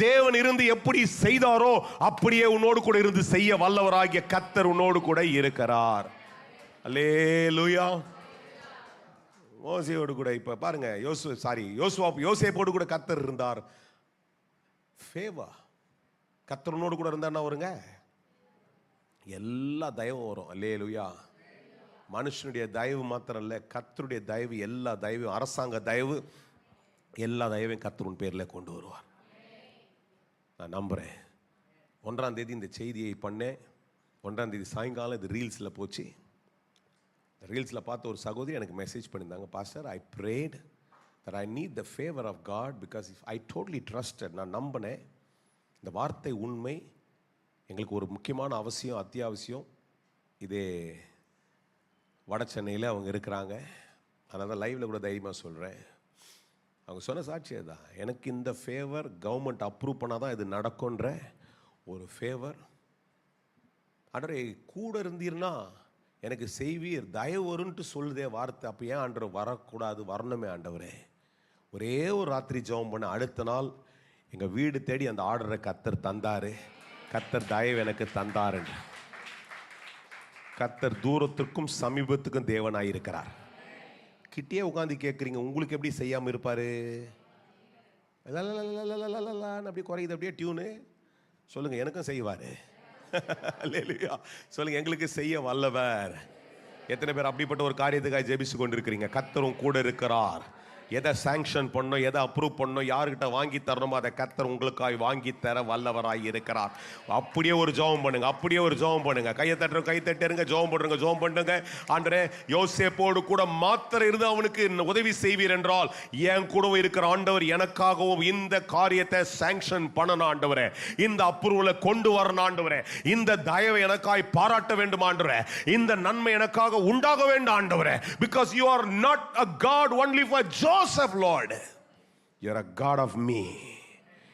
தேவன் இருந்து எப்படி செய்தாரோ அப்படியே உன்னோடு கூட இருந்து செய்ய வல்லவராகிய கர்த்தர் உன்னோடு கூட இருக்கிறார். அல்லேலூயா. மோசேயோடு கூட இப்ப பாருங்க, யோசேப்போடு கூட கர்த்தர் இருந்தார். ஃபேவர். கர்த்தர் உன்னோடு கூட இருந்தா என்ன வருங்க? எல்லா தயவும் வரும். அல்லேலூயா. மனுஷனுடைய தயவு மாத்திரம் இல்ல, கர்த்தருடைய தயவு, எல்லா தயவு, அரசாங்க தயவு, எல்லா தயவையும் கர்த்தர் உன் பேர்ல கொண்டு வருவார். நான் நம்புறேன். 1ஆம் தேதி இந்த செய்தியை பண்ணேன். 1ஆம் தேதி சாயங்காலம் இது ரீல்ஸில் போச்சு. ரீல்ஸில் பார்த்த ஒரு சகோதரி எனக்கு மெசேஜ் பண்ணியிருந்தாங்க, pastor, I prayed that I need the favor of God because if I totally trusted, நான் நம்பினேன் இந்த வார்த்தை உண்மை, எங்களுக்கு ஒரு முக்கியமான அவசியம், அத்தியாவசியம், இதே வட சென்னையில் அவங்க இருக்கிறாங்க. அதனால தான் லைவில் கூட தைரியமாக சொல்கிறேன். அவங்க சொன்ன சாட்சியே தான். எனக்கு இந்த ஃபேவர் கவர்மெண்ட் அப்ரூவ் பண்ணால் தான் இது நடக்கும்ன்ற ஒரு ஃபேவர். ஆண்டவரே கூட இருந்தீர்னா எனக்கு செய்வீர், தயவு வரும்ன்ட்டு சொல்லுதே வார்த்தை. அப்போ ஏன் ஆண்டவர் வரக்கூடாது? வரணுமே ஆண்டவரே. ஒரே ஒரு ராத்திரி ஜெபம் பண்ண, அடுத்த நாள் எங்கள் வீடு தேடி அந்த ஆர்டரை கர்த்தர் தந்தார். கர்த்தர் தயவு எனக்கு தந்தார். கர்த்தர் தூரத்திற்கும் சமீபத்துக்கும் தேவனாய் இருக்கிறார். கிட்டே உட்காந்து கேட்குறீங்க, உங்களுக்கு எப்படி செய்யாமல் இருப்பார்? அப்படி குறையுது அப்படியே டியூனு. சொல்லுங்கள், எனக்கும் செய்வார். சொல்லுங்க, எங்களுக்கு செய்ய வல்லவர். எத்தனை பேர் அப்படிப்பட்ட ஒரு காரியத்துக்காக ஜெபிச்சு கொண்டு இருக்கிறீங்க? கர்த்தரும் கூட இருக்கிறார். எதை சாங்ஷன் பண்ணணும், எதை அப்ரூவ் பண்ணணும், யார்கிட்ட வாங்கி தரணுமோ அதை கர்த்தர் உங்களுக்காக வாங்கி தர வல்லவராய் இருக்கிறார். அப்படியே ஒரு ஜெபம் பண்ணுங்க, அப்படியே ஒரு ஜெபம் பண்ணுங்க. கையை தட்டுறோம், கை தட்டுங்க, ஜெபம் பண்ணுங்க, ஜெபம் பண்ணுங்க. ஆண்டவரே, யோசேப்போடு கூட மாத்திரை இருந்து அவனுக்கு உதவி செய்வீர் என்றால் என் கூட இருக்கிற ஆண்டவர் எனக்காகவும் இந்த காரியத்தை சாங்ஷன் பண்ணணும் ஆண்டவரே. இந்த அப்ரூவலை கொண்டு வரணும் ஆண்டவரே. இந்த தயவை எனக்காய் பாராட்ட வேண்டும் ஆண்டவரே. இந்த நன்மை எனக்காக உண்டாக வேண்டும் ஆண்டவரே. Because you are not a God only for Joseph, Lord. You are a God of me.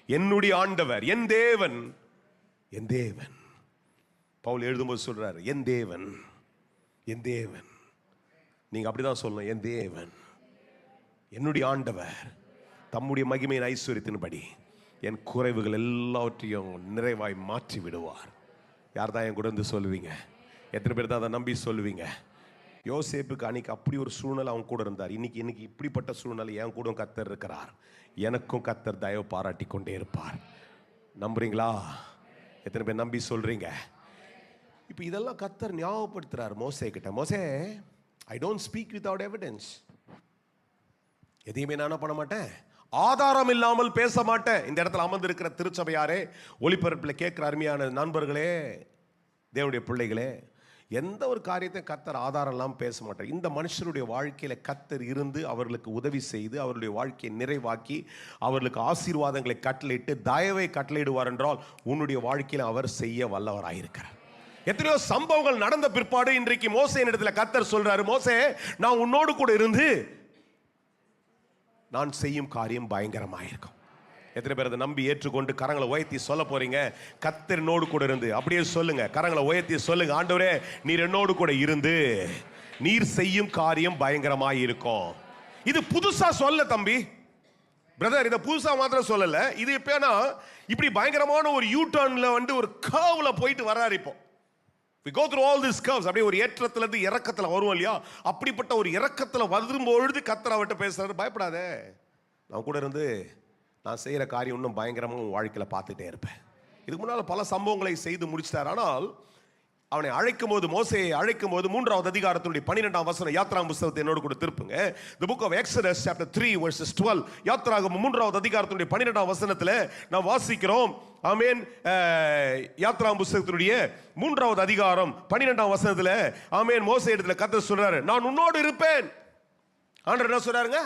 என்னுடைய ஆண்டவர், என் தேவன், என் தேவன். பவுல் எழுதும்போது சொல்றாரு, என் தேவன், என் தேவன். நீங்க அப்படிதான் சொல்லணும், என் தேவன், என்னுடைய ஆண்டவர் தம்முடைய மகிமையின் ஐஸ்வரியத்தின்படி என் குறைவுகள் எல்லாவற்றையும் நிறைவாய் மாற்றி விடுவார். யார் தான் என் கூட இருந்து சொல்லுவீங்க? எத்தனை பேர் தான் அதை நம்பி சொல்லுவீங்க? யோசேப்புக்கு அன்னைக்கு அப்படி ஒரு சூழ்நிலை அவங்க கூட இருந்தார். இன்னைக்கு இப்படிப்பட்ட சூழ்நிலை என் கூட கர்த்தர் இருக்கிறார். எனக்கும் கர்த்தர் தயவு பாராட்டி கொண்டே இருப்பார். நம்புறீங்களா? எத்தனை பேர் நம்பி சொல்றீங்க? இப்போ இதெல்லாம் கர்த்தர் ஞாபகப்படுத்துறார் மோசே கிட்ட. மோசே, I don't speak without evidence. எதையுமே நான் பண்ண மாட்டேன், ஆதாரம் இல்லாமல் பேச மாட்டேன். இந்த இடத்துல அமர்ந்திருக்கிற திருச்சபையாரே, ஒளிபரப்பில் கேட்கிற அருமையான நண்பர்களே, தேவனுடைய பிள்ளைகளே, எந்த ஒரு காரியத்தை கர்த்தர் ஆதாரம் இல்லாமல் பேச மாட்டார். இந்த மனுஷருடைய வாழ்க்கையில கர்த்தர் இருந்து அவர்களுக்கு உதவி செய்து அவருடைய வாழ்க்கையை நிறைவாக்கி அவர்களுக்கு ஆசீர்வாதங்களை கட்டளையிட்டு தயவை கட்டளையிடுவார் என்றால் உன்னுடைய வாழ்க்கையில அவர் செய்ய வல்லவராயிருக்கிறார். எத்தனையோ சம்பவங்கள் நடந்த பிற்பாடு இன்றைக்கு மோசேயின் இடத்துல கர்த்தர் சொல்றாரு, மோசே, நான் உன்னோடு கூட இருந்து நான் செய்யும் காரியம் பயங்கரமாயிருக்கும். எத்தனை பேர் அதை நம்பி ஏற்றுக்கொண்டு கரங்களை உயர்த்தி சொல்ல போறீங்க? கர்த்தர் என்னோடு கூட இருந்து. அப்படியே சொல்லுங்க, கரங்களை உயர்த்தி சொல்லுங்க, ஆண்டவரே நீர் என்னோடு கூட இருந்து நீர் செய்யும் காரியம் பயங்கரமாய் இருக்கும். இது புதுசா சொல்ல தம்பி, பிரதர், இதை புதுசா மாத்திரம் சொல்லல. இது எப்பனா இப்படி பயங்கரமான ஒரு யூ டர்ன்ல ஒரு கர்வ்ல போயிட்டு வர்றாரு. இப்போ we go through all these curves. அப்படியே ஒரு ஏற்றத்துல இருந்து இறக்கத்துல வருவோம் இல்லையா? அப்படிப்பட்ட ஒரு இறக்கத்துல வரும்பொழுது கர்த்தர் அவர்கிட்ட பேசுறாரு, பயப்படாதே, நான் கூட இருந்து நான் செய்கிற காரியம் இன்னும் பயங்கரமாக உன் வாழ்க்கையில் பார்த்துட்டே இருப்பேன். இதுக்கு முன்னால் பல சம்பவங்களை செய்து முடிச்சிட்டார். ஆனால் அவனை அழைக்கும் போது, மோசேயை அழைக்கும் போது 3வது அதிகாரத்தினுடைய 12ஆம் வசனம், யாத்ராகம புத்தகத்தை என்னோடு கூட திருப்புங்க. The book of Exodus chapter 3 verses 12. யாத்ராகம 3வது அதிகாரத்தினுடைய 12ஆம் வசனத்தில் நாம் வாசிக்கிறோம். ஆமென். யாத்ராகம புத்தகத்தினுடைய 3வது அதிகாரம் 12ஆம் வசனத்தில் ஆமென், மோசே இடத்துல கர்த்தர் சொல்றாரு, நான் உன்னோடு இருப்பேன். ஆண்டவர் என்ன சொல்றாருங்க?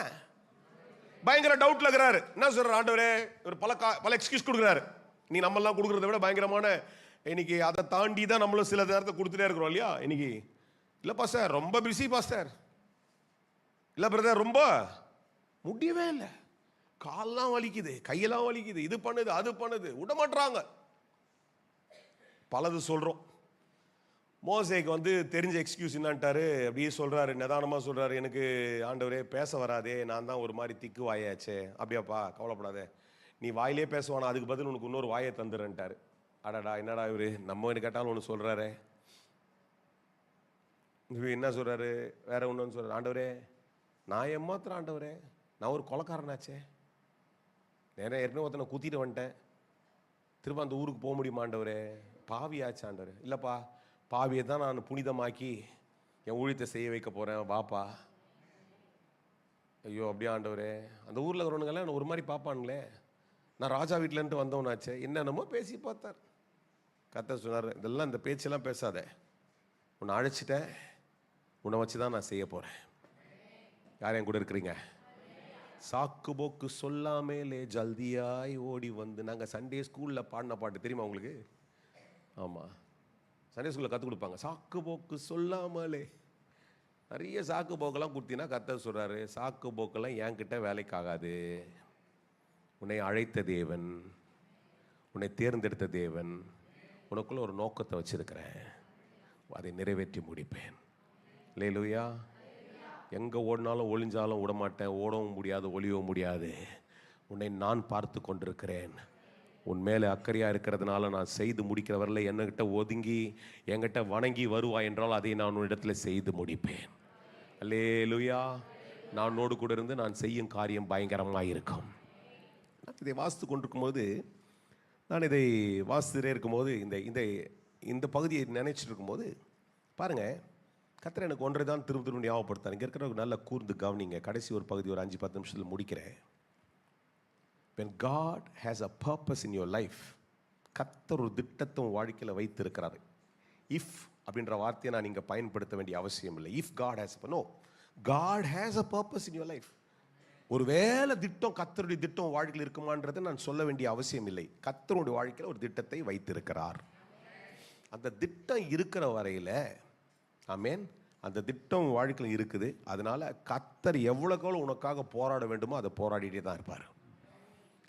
பயங்கர டவுட்ல இருக்கிறாரு. என்ன சொல்றாரு ஆண்டவரே? ஒரு பல எக்ஸ்கியூஸ் கொடுக்குறாரு. நீ நம்மெல்லாம் கொடுக்குறத விட பயங்கரமான, இன்னைக்கு அதை தாண்டி தான் நம்மளும் சில நேரத்தை கொடுத்துட்டே இருக்கிறோம் இல்லையா? இன்னைக்கு இல்லை பாஸ்டர், ரொம்ப பிஸி பாஸ்டர், இல்லை பிரதர், ரொம்ப முடியவே இல்லை, கால்லாம் வலிக்குது, கையெல்லாம் வலிக்குது, இது பண்ணுது, அது பண்ணுது, விட மாட்டுறாங்க, பலது சொல்றோம். மோசேக்கு தெரிஞ்ச எக்ஸ்கியூஸ் என்னன்ட்டாரு, அப்படியே சொல்றாரு, நிதானமா சொல்றாரு, எனக்கு ஆண்டவரே பேச வராதே, நான் தான் ஒரு மாதிரி திக்கு வாயாச்சே. அப்படியாப்பா, கவலைப்படாதே, நீ வாயிலே பேசுவானா, அதுக்கு பதில் உனக்கு இன்னொரு வாயை தந்துடுறேன்ட்டாரு. அடாடா, என்னடா இவரு நம்ம என்ன கேட்டாலும் ஒன்று சொல்றாரு. என்ன சொல்றாரு? வேற ஒன்று சொல்றாரு, ஆண்டவரே நான் ஏமாத்துறேன் ஆண்டவரே, நான் ஒரு கொலைக்காரனாச்சே, நேரம் ஏற்கனவே ஒருத்தனை குத்திட்டு வந்துட்டேன், திரும்ப அந்த ஊருக்கு போக முடியுமா ஆண்டவரே, பாவியாச்சு ஆண்டவரே. இல்லைப்பா, பாவியை தான் நான் புனிதமாக்கி என் ஊழியத்தை செய்ய வைக்க போகிறேன், வாப்பா. ஐயோ அப்படியே ஆண்டவரே, அந்த ஊரில் இருக்கிறவனுங்கெல்லாம் என்ன ஒரு மாதிரி பார்ப்பானுங்களே, நான் ராஜா வீட்டிலேருந்து வந்தவனாச்சே, என்னென்னமோ பேசி பார்த்தார். கர்த்தர் சொன்னார், இதெல்லாம் இந்த பேச்செல்லாம் பேசாத, உன்னை அழைச்சிட்டேன், உன்னை வச்சு தான் நான் செய்ய போகிறேன். யார் என் கூட இருக்கிறீங்க? சாக்கு போக்கு சொல்லாமலே ஜல்தியாய் ஓடி வந்து, நாங்கள் சண்டே ஸ்கூலில் பாடின பாட்டு தெரியுமா உங்களுக்கு? ஆமாம், சண்டே ஸ்கூலில் கற்றுக் கொடுப்பாங்க, சாக்கு போக்கு சொல்லாமலே. நிறைய சாக்கு போக்கெல்லாம் கொடுத்தீங்கன்னா கர்த்தர் சொல்கிறாரு, சாக்கு போக்கெல்லாம் என்கிட்ட வேலைக்கு ஆகாது. உன்னை அழைத்த தேவன், உன்னை தேர்ந்தெடுத்த தேவன், உனக்குள்ள ஒரு நோக்கத்தை வச்சிருக்கிறேன், அதை நிறைவேற்றி முடிப்பேன். அல்லேலூயா. எங்கே ஓடினாலும் ஒளிஞ்சாலும் விடமாட்டேன், ஓடவும் முடியாது ஒளியவும் முடியாது. உன்னை நான் பார்த்து கொண்டிருக்கிறேன். உன் மேலே அக்கறையாக இருக்கிறதுனால நான் செய்து முடிக்கிற வரல என்கிட்ட ஒதுங்கி என்கிட்ட வணங்கி வருவாய் என்றால் அதை நான் உன்னிடத்தில் செய்து முடிப்பேன். அல்லேலூயா. நான் உன்னோடு கூட இருந்து நான் செய்யும் காரியம் பயங்கரமாக இருக்கும். இதை வாசித்து கொண்டிருக்கும்போது, நான் இதை வாசித்துட்டே இருக்கும்போது இந்த இந்த இந்த பகுதியை நினைச்சிட்டு இருக்கும்போது பாருங்கள், கர்த்தர் எனக்கு ஒன்றை தான் திரும்ப திரும்ப ஞாபகப்படுத்தார். இங்கே இருக்கிற நல்ல கூர்ந்து கவனிங்க. கடைசி ஒரு பகுதி ஒரு 5-10 நிமிஷத்தில் முடிக்கிறேன். When God has a purpose in your life, கர்த்தர் ஒரு திட்டத்தை உன் வாழ்க்கையில் வைத்திருக்கிறார். இஃப் அப்படின்ற வார்த்தையை நான் இங்கே பயன்படுத்த வேண்டிய அவசியம் இல்லை. If God has, no, God has a purpose in your life. ஒருவேளை திட்டம், கர்த்தருடைய திட்டம் வாழ்க்கையில் இருக்குமான்றதை நான் சொல்ல வேண்டிய அவசியம் இல்லை. கர்த்தருடைய வாழ்க்கையில் ஒரு திட்டத்தை வைத்திருக்கிறார். அந்த திட்டம் இருக்கிற வரையில், ஆமென், அந்த திட்டம் வாழ்க்கையில் இருக்குது. அதனால கர்த்தர் எவ்வளோக்கெவ்வளோ உனக்காக போராட வேண்டுமோ அதை போராடிட்டே தான் இருப்பார்.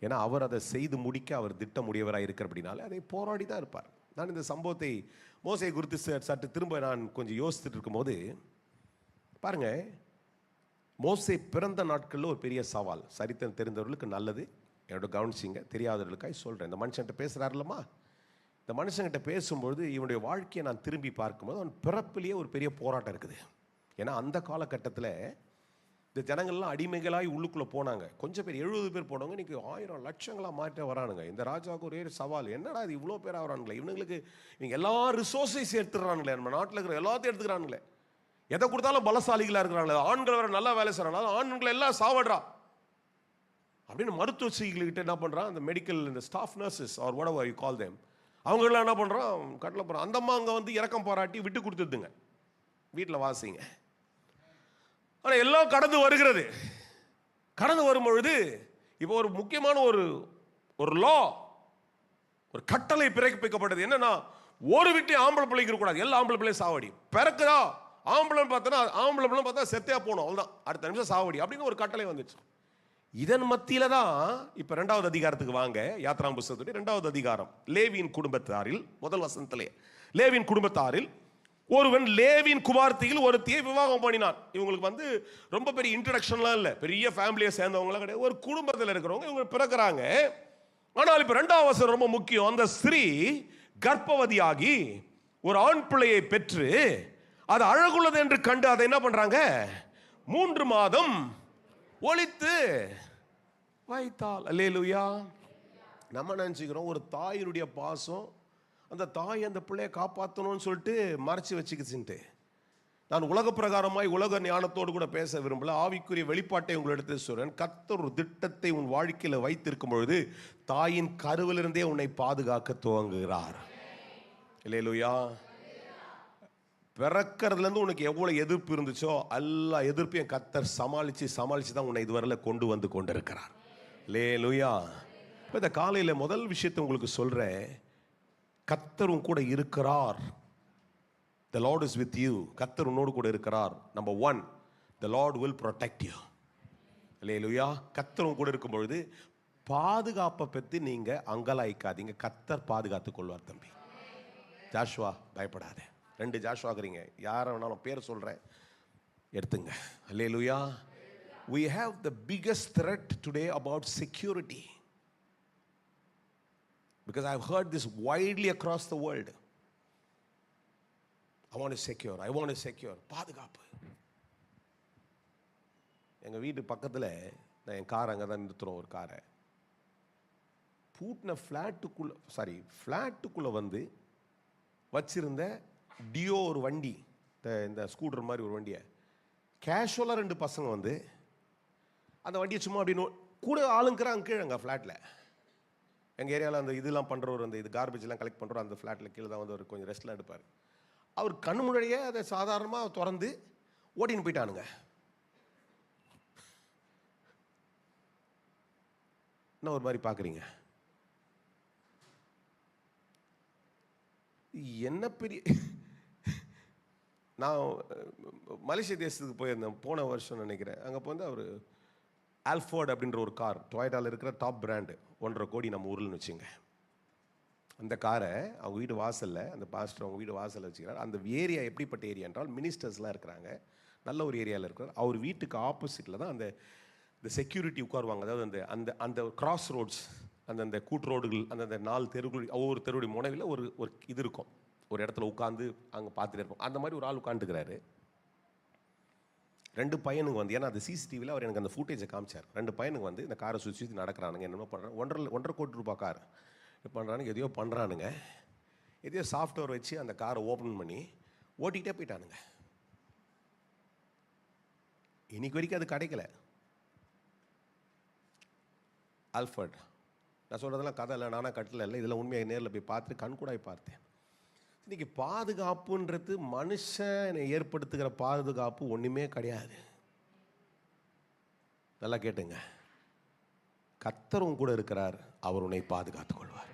ஏன்னா அவர் அதை செய்து முடிக்க அவர் திட்டம் உடையவராக இருக்கிறபடினால அதை போராடி தான் இருப்பார். நான் இந்த சம்பவத்தை மோசே குறித்து சற்று திரும்ப நான் கொஞ்சம் யோசித்துட்டு இருக்கும்போது பாருங்க, மோசே பிறந்த நாட்களில் ஒரு பெரிய சவால். சரித்திரம் தெரிந்தவர்களுக்கு நல்லது, என்னோட கவனிச்சிங்க. தெரியாதவர்களுக்காக சொல்கிறேன். இந்த மனுஷன்கிட்ட பேசுகிறாருலம்மா, இந்த மனுஷன்கிட்ட பேசும்பொழுது இவனுடைய வாழ்க்கையை நான் திரும்பி பார்க்கும்போது அவன் பிறப்பிலேயே ஒரு பெரிய போராட்டம் இருக்குது. ஏன்னா அந்த காலகட்டத்தில் இந்த ஜனங்கள்லாம் அடிமைகளாகி உள்ளுக்குள்ளே போனாங்க. கொஞ்சம் பேர் 70 பேர் போனவங்க இன்றைக்கி 1000 லட்சங்களாக மாற்ற வரானுங்க. இந்த ராஜாவுக்கு ஒரே சவால், என்னடா இது இவ்வளோ பேர் ஆகிறானுங்களே, இவனுங்களுக்கு இவங்க எல்லா ரிசோர்ஸையும் எடுத்துடுறானுங்களே, நம்ம நாட்டில் இருக்கிற எல்லாத்தையும் எடுத்துக்கிறானுங்களே, எதை கொடுத்தாலும் பலசாலிகளாக இருக்கிறாங்களே, ஆண்கள் வேறு நல்லா வேலை செய்கிறாங்க, ஆண்களை எல்லாம் சாவடுறா அப்படின்னு மருத்துவ சிகிச்சைகிட்ட என்ன பண்ணுறான், அந்த மெடிக்கல் இந்த staff nurses or whatever you call them, அவங்களாம் என்ன பண்ணுறான், கட்டில் போகிறான். அந்த அம்மா அங்கே வந்து இறக்கம் பாராட்டி விட்டு கொடுத்துடுதுங்க, வீட்டில் வாசிங்க. ஆனால் எல்லாம் கடந்து வருகிறது. கடந்து வரும்பொழுது இப்போ ஒரு முக்கியமான ஒரு லா, ஒரு கட்டளை பிறப்பிக்கப்பட்டது. என்னன்னா, ஒரு வீட்டை ஆம்பளை பிள்ளைக்கு இருக்கக்கூடாது, எல்லா ஆம்பளை பிள்ளையும் சாவடி. பிறக்குதா ஆம்பளை பார்த்தோன்னா ஆம்பளை பிள்ளை பார்த்தா செத்தையா போகணும், அவ்வளோதான், அடுத்த நிமிஷம் சாவடி அப்படின்னு ஒரு கட்டளை வந்துச்சு. இதன் மத்தியில தான் இப்போ 2வது அதிகாரத்துக்கு வாங்க. யாத்ராம் புத்தகத்துடைய 2வது அதிகாரம். லேவியின் குடும்பத்தாரில் முதல் வசனத்திலே, லேவியின் குடும்பத்தாரில் ஒருவன் லேவியின் குமார்த்தியில் ஒருத்தியை விவாகம் பண்ணினான். இவங்களுக்கு வந்து ரொம்ப பெரிய இன்ட்ரடக்ஷன்லாம் இல்லை, பெரிய ஃபேமிலியை சேர்ந்தவங்களாம் கிடையாது, ஒரு குடும்பத்தில் இருக்கிறவங்க இவங்க பிறக்கிறாங்க. ஆனால் இப்போ 2வது வசனம் ரொம்ப முக்கியம். அந்த ஸ்திரீ கர்ப்பவதியாகி ஒரு ஆண் பிள்ளையை பெற்று அது அழகுள்ளது என்று கண்டு அதை என்ன பண்றாங்க, 3 மாதம் ஒளித்து வைத்தாள். அல்லேலூயா. நம்ம நினைச்சுக்கிறோம் ஒரு தாயினுடைய பாசம், அந்த தாய் அந்த பிள்ளையை காப்பாற்றணும்னு சொல்லிட்டு மறைச்சி வச்சுக்கிச்சுன்ட்டு. நான் உலக பிரகாரமாய் உலக ஞானத்தோடு கூட பேச விரும்பல, ஆவிக்குரிய வெளிப்பாட்டை உங்களிடத்தில் சொல்றேன். கர்த்தர் ஒரு திட்டத்தை உன் வாழ்க்கையில் வைத்திருக்கும் பொழுது தாயின் கருவிலிருந்தே உன்னை பாதுகாக்க துவங்குகிறார். அல்லேலூயா. பிறக்கிறதுலேருந்து உனக்கு எவ்வளோ எதிர்ப்பு இருந்துச்சோ எல்லா எதிர்ப்பையும் கர்த்தர் சமாளித்து தான் உன்னை இதுவரையில் கொண்டு வந்து கொண்டிருக்கிறார். அல்லேலூயா. இப்போ இந்த காலையில் முதல் விஷயத்தை உங்களுக்கு சொல்கிறேன், கர்த்தரும் கூட இருக்கிறார். The Lord is with you. கர்த்தர் உன்னோடு கூட இருக்கிறார். Number 1, the Lord will protect you. அல்லேலூயா. கர்த்தரும் கூட இருக்கும் பொழுது பாதுகாப்பை பற்றி நீங்கள் அங்கலாய்க்காதீங்க, கர்த்தர் பாதுகாத்துக் கொள்வார் தம்பி. ஜாஷுவா பயப்படாத. 2 ஜாஷுவா இருக்கிறீங்க, யாரை வேணாலும் பேர் சொல்கிறேன், எடுத்துங்க. அல்லேலூயா. We have the biggest threat today about security. Because I've heard this widely across the world. I want to secure. பாதுகாப்பு. எங்கள் வீட்டு பக்கத்தில் நான் என் கார் அங்கே தான் நிறுத்துகிறோம். ஒரு காரை பூட்டின ஃப்ளாட்டுக்குள்ளே வந்து வச்சிருந்த டியோ ஒரு வண்டி, இந்த ஸ்கூட்டர் மாதிரி ஒரு வண்டியை கேஷுவலாக 2 பசங்க வந்து அந்த வண்டியை சும்மா அப்படின்னு கூட ஆளுங்கிறாங்க கீழே. அங்கே ஃப்ளாட்டில் எங்கள் ஏரியாவில் அந்த இதெல்லாம் பண்ணுறவர், அந்த இது கார்பேஜ்லாம் கலெக்ட் பண்ணுறோம், அந்த ஃப்ளாட்டில் கீழே தான் வந்து அவர் கொஞ்சம் ரெஸ்ட்லாம் எடுப்பார். அவர் கண்ணு முன்னாடியே அதை சாதாரணமாக திறந்து ஓட்டின்னு போயிட்டானுங்க. என்ன ஒரு மாதிரி பார்க்குறீங்க? என்ன பெரிய நான் மலேசிய தேசத்துக்கு போயிருந்தேன் போன வருஷம் நினைக்கிறேன். அங்கே வந்து அவர் ஆல்ஃபோர்ட் அப்படின்ற ஒரு கார் டொயோட்டாவில் இருக்கிற டாப் பிராண்டு 1.5 கோடி நம்ம ஊரில்னு வச்சுங்க. அந்த காரை அவங்க வீட்டு வாசலில், அந்த பாஸ்டர் அவங்க வீட்டு வாசலில் வச்சுக்கிறார். அந்த ஏரியா எப்படிப்பட்ட ஏரியா என்றால் மினிஸ்டர்ஸ்லாம் இருக்கிறாங்க, நல்ல ஒரு ஏரியாவில் இருக்கிறார். அவர் வீட்டுக்கு ஆப்போசிட்டில் தான் அந்த செக்யூரிட்டி உட்காருவாங்க. அதாவது அந்த அந்த அந்த கிராஸ் ரோட்ஸ், அந்த கூட்டு ரோடுகள், அந்த 4 தெருவுகள், ஒவ்வொரு தெருவுடைய முனைவில் ஒரு ஒரு இது இருக்கும், ஒரு இடத்துல உட்காந்து அங்கே பார்த்துட்டு இருப்போம். அந்த மாதிரி ஒரு ஆள் உட்காந்துக்கிறாரு. 2 பையனுங்க வந்து, ஏன்னா அந்த சிசிடிவியில் அவர் எனக்கு அந்த ஃபுட்டேஜை காமிச்சார். 2 பையனுங்க வந்து இந்த காரை சுற்றி சுற்றி நடக்கிறானுங்க. என்னென்ன பண்ணுறாங்க, 1.5 கோடி ரூபாய் கார் பண்ணுறானுங்க, எதையோ பண்ணுறானுங்க. எதையோ சாஃப்ட்வேர் வச்சு அந்த காரை ஓப்பன் பண்ணி ஓட்டிகிட்டே போயிட்டானுங்க. இன்னைக்கு வரைக்கும் அது கிடைக்கல. ஆல்ஃபர்ட், நான் சொல்கிறதெல்லாம் கதை இல்லை, நானாக கட்டல இல்லை, இதெல்லாம் உண்மையாக நேரில் போய் பார்த்து கண்கூடாய் பார்த்தேன். இன்றைக்கி பாதுகாப்புன்றது மனுஷனை ஏற்படுத்துகிற பாதுகாப்பு ஒன்றுமே கிடையாது. நல்லா கேட்டுங்க, கர்த்தரும் கூட இருக்கிறார், அவர் உன்னை பாதுகாத்துக் கொள்வார்.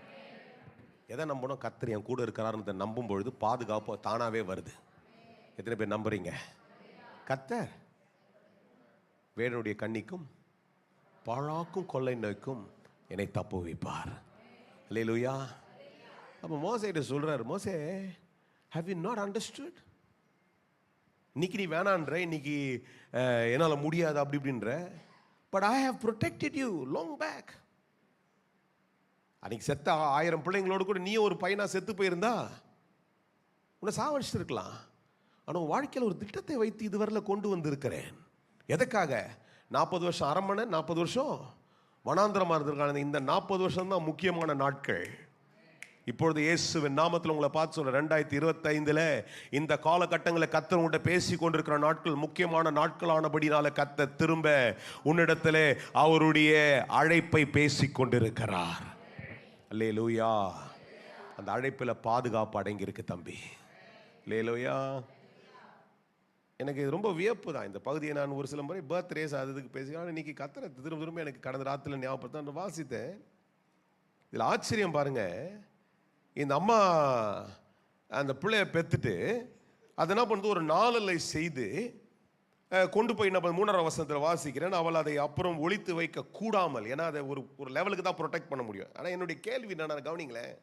எதை நம்பணும்? கர்த்தர் என் கூட இருக்கிறார்ன்றதை நம்பும் பொழுது பாதுகாப்பு தானாகவே வருது. எத்தனை பேர் நம்புறீங்க? கர்த்தர் வேடனுடைய கண்ணிக்கும் பாழாக்கும் கொள்ளை நோய்க்கும் என்னை தப்பு வைப்பார். அல்லேலூயா. அப்போ மோசேட்ட சொல்றாரு, மோசே, ஹேவ் யூ நாட் அண்டர்ஸ்டுட்? இன்னைக்கு நீ வேணான்ற, இன்னைக்கு என்னால் முடியாது அப்படி இப்படின்ற, but I have protected you long back. அன்னைக்கு செத்த 1000 பிள்ளைங்களோடு கூட நீ ஒரு பையனா செத்து போயிருந்தா உன்னை சாவடிச்சிருக்கலாம். ஆனால் வாழ்க்கையில் ஒரு திட்டத்தை வைத்து இதுவரையில் கொண்டு வந்திருக்கிறேன். எதுக்காக? 40 வருஷம் அரண்மனை, 40 வருஷம் வனாந்திரமாக இருந்திருக்காங்க. இந்த 40 வருஷம் தான் முக்கியமான நாட்கள். இப்பொழுது இயேசுவின் நாமத்தில் உங்களை பார்த்து சொல்ற, 2025 இந்த காலகட்டங்களில் கர்த்தர் உன்கிட்ட பேசி கொண்டிருக்கிற நாட்கள் முக்கியமான நாட்களானபடினால கர்த்தர் திரும்ப உன்னிடத்தில் அவருடைய அழைப்பை பேசி கொண்டிருக்கிறார். அல்லேலூயா. அந்த அழைப்பில் பாதுகாப்பு அடங்கி இருக்கு தம்பி. அல்லேலூயா. எனக்கு இது ரொம்ப வியப்பு தான். இந்த பகுதியை நான் ஒரு சில முறை பர்த்டேஸ் அதுக்கு பேசி, ஆனால் இன்னைக்கு கர்த்தரை திரும்ப திரும்ப எனக்கு கடந்த ராத்திரியில் ஞாபகப்படுத்த வாசித்தேன். இதில் ஆச்சரியம் பாருங்க, இந்த அம்மா அந்த பிள்ளைய பெற்றுட்டு அதை என்ன பண்ணுறது, ஒரு நாளலை செய்து கொண்டு போய் நம்ம 3ஆம் வசனத்தில் வாசிக்கிறேன், அவள் அதை அப்புறம் ஒளித்து வைக்க கூடாமல், ஏன்னா அதை ஒரு லெவலுக்கு தான் ப்ரொடெக்ட் பண்ண முடியும். ஆனால் என்னுடைய கேள்வி நான் கவனிங்களேன்,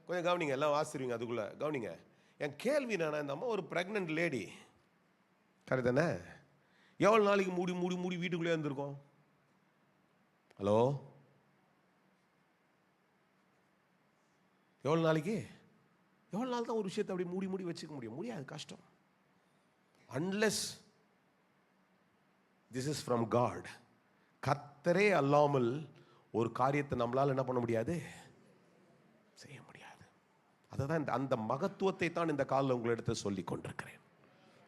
கொஞ்சம் கவனிங்க, எல்லாம் வாசிடுவீங்க அதுக்குள்ளே கவனிங்க. என் கேள்வி நான், இந்த அம்மா ஒரு ப்ரெக்னென்ட் லேடி, கரெக்ட் தானே? எவ்வளோ நாளைக்கு மூடி மூடி மூடி வீட்டுக்குள்ளே இருந்திருக்கோம்? ஹலோ, எவ்வளோ நாளைக்கு, எவ்வளோ நாள் தான் ஒரு விஷயத்தை அப்படி மூடி மூடி வச்சுக்க முடியும்? முடியாது, கஷ்டம். Unless this is from God. கர்த்தரே அல்லாமல் ஒரு காரியத்தை நம்மளால் என்ன பண்ண முடியாது, செய்ய முடியாது. அதை தான் அந்த மகத்துவத்தை தான் இந்த காலில் உங்களிடத்தை சொல்லி கொண்டிருக்கிறேன்.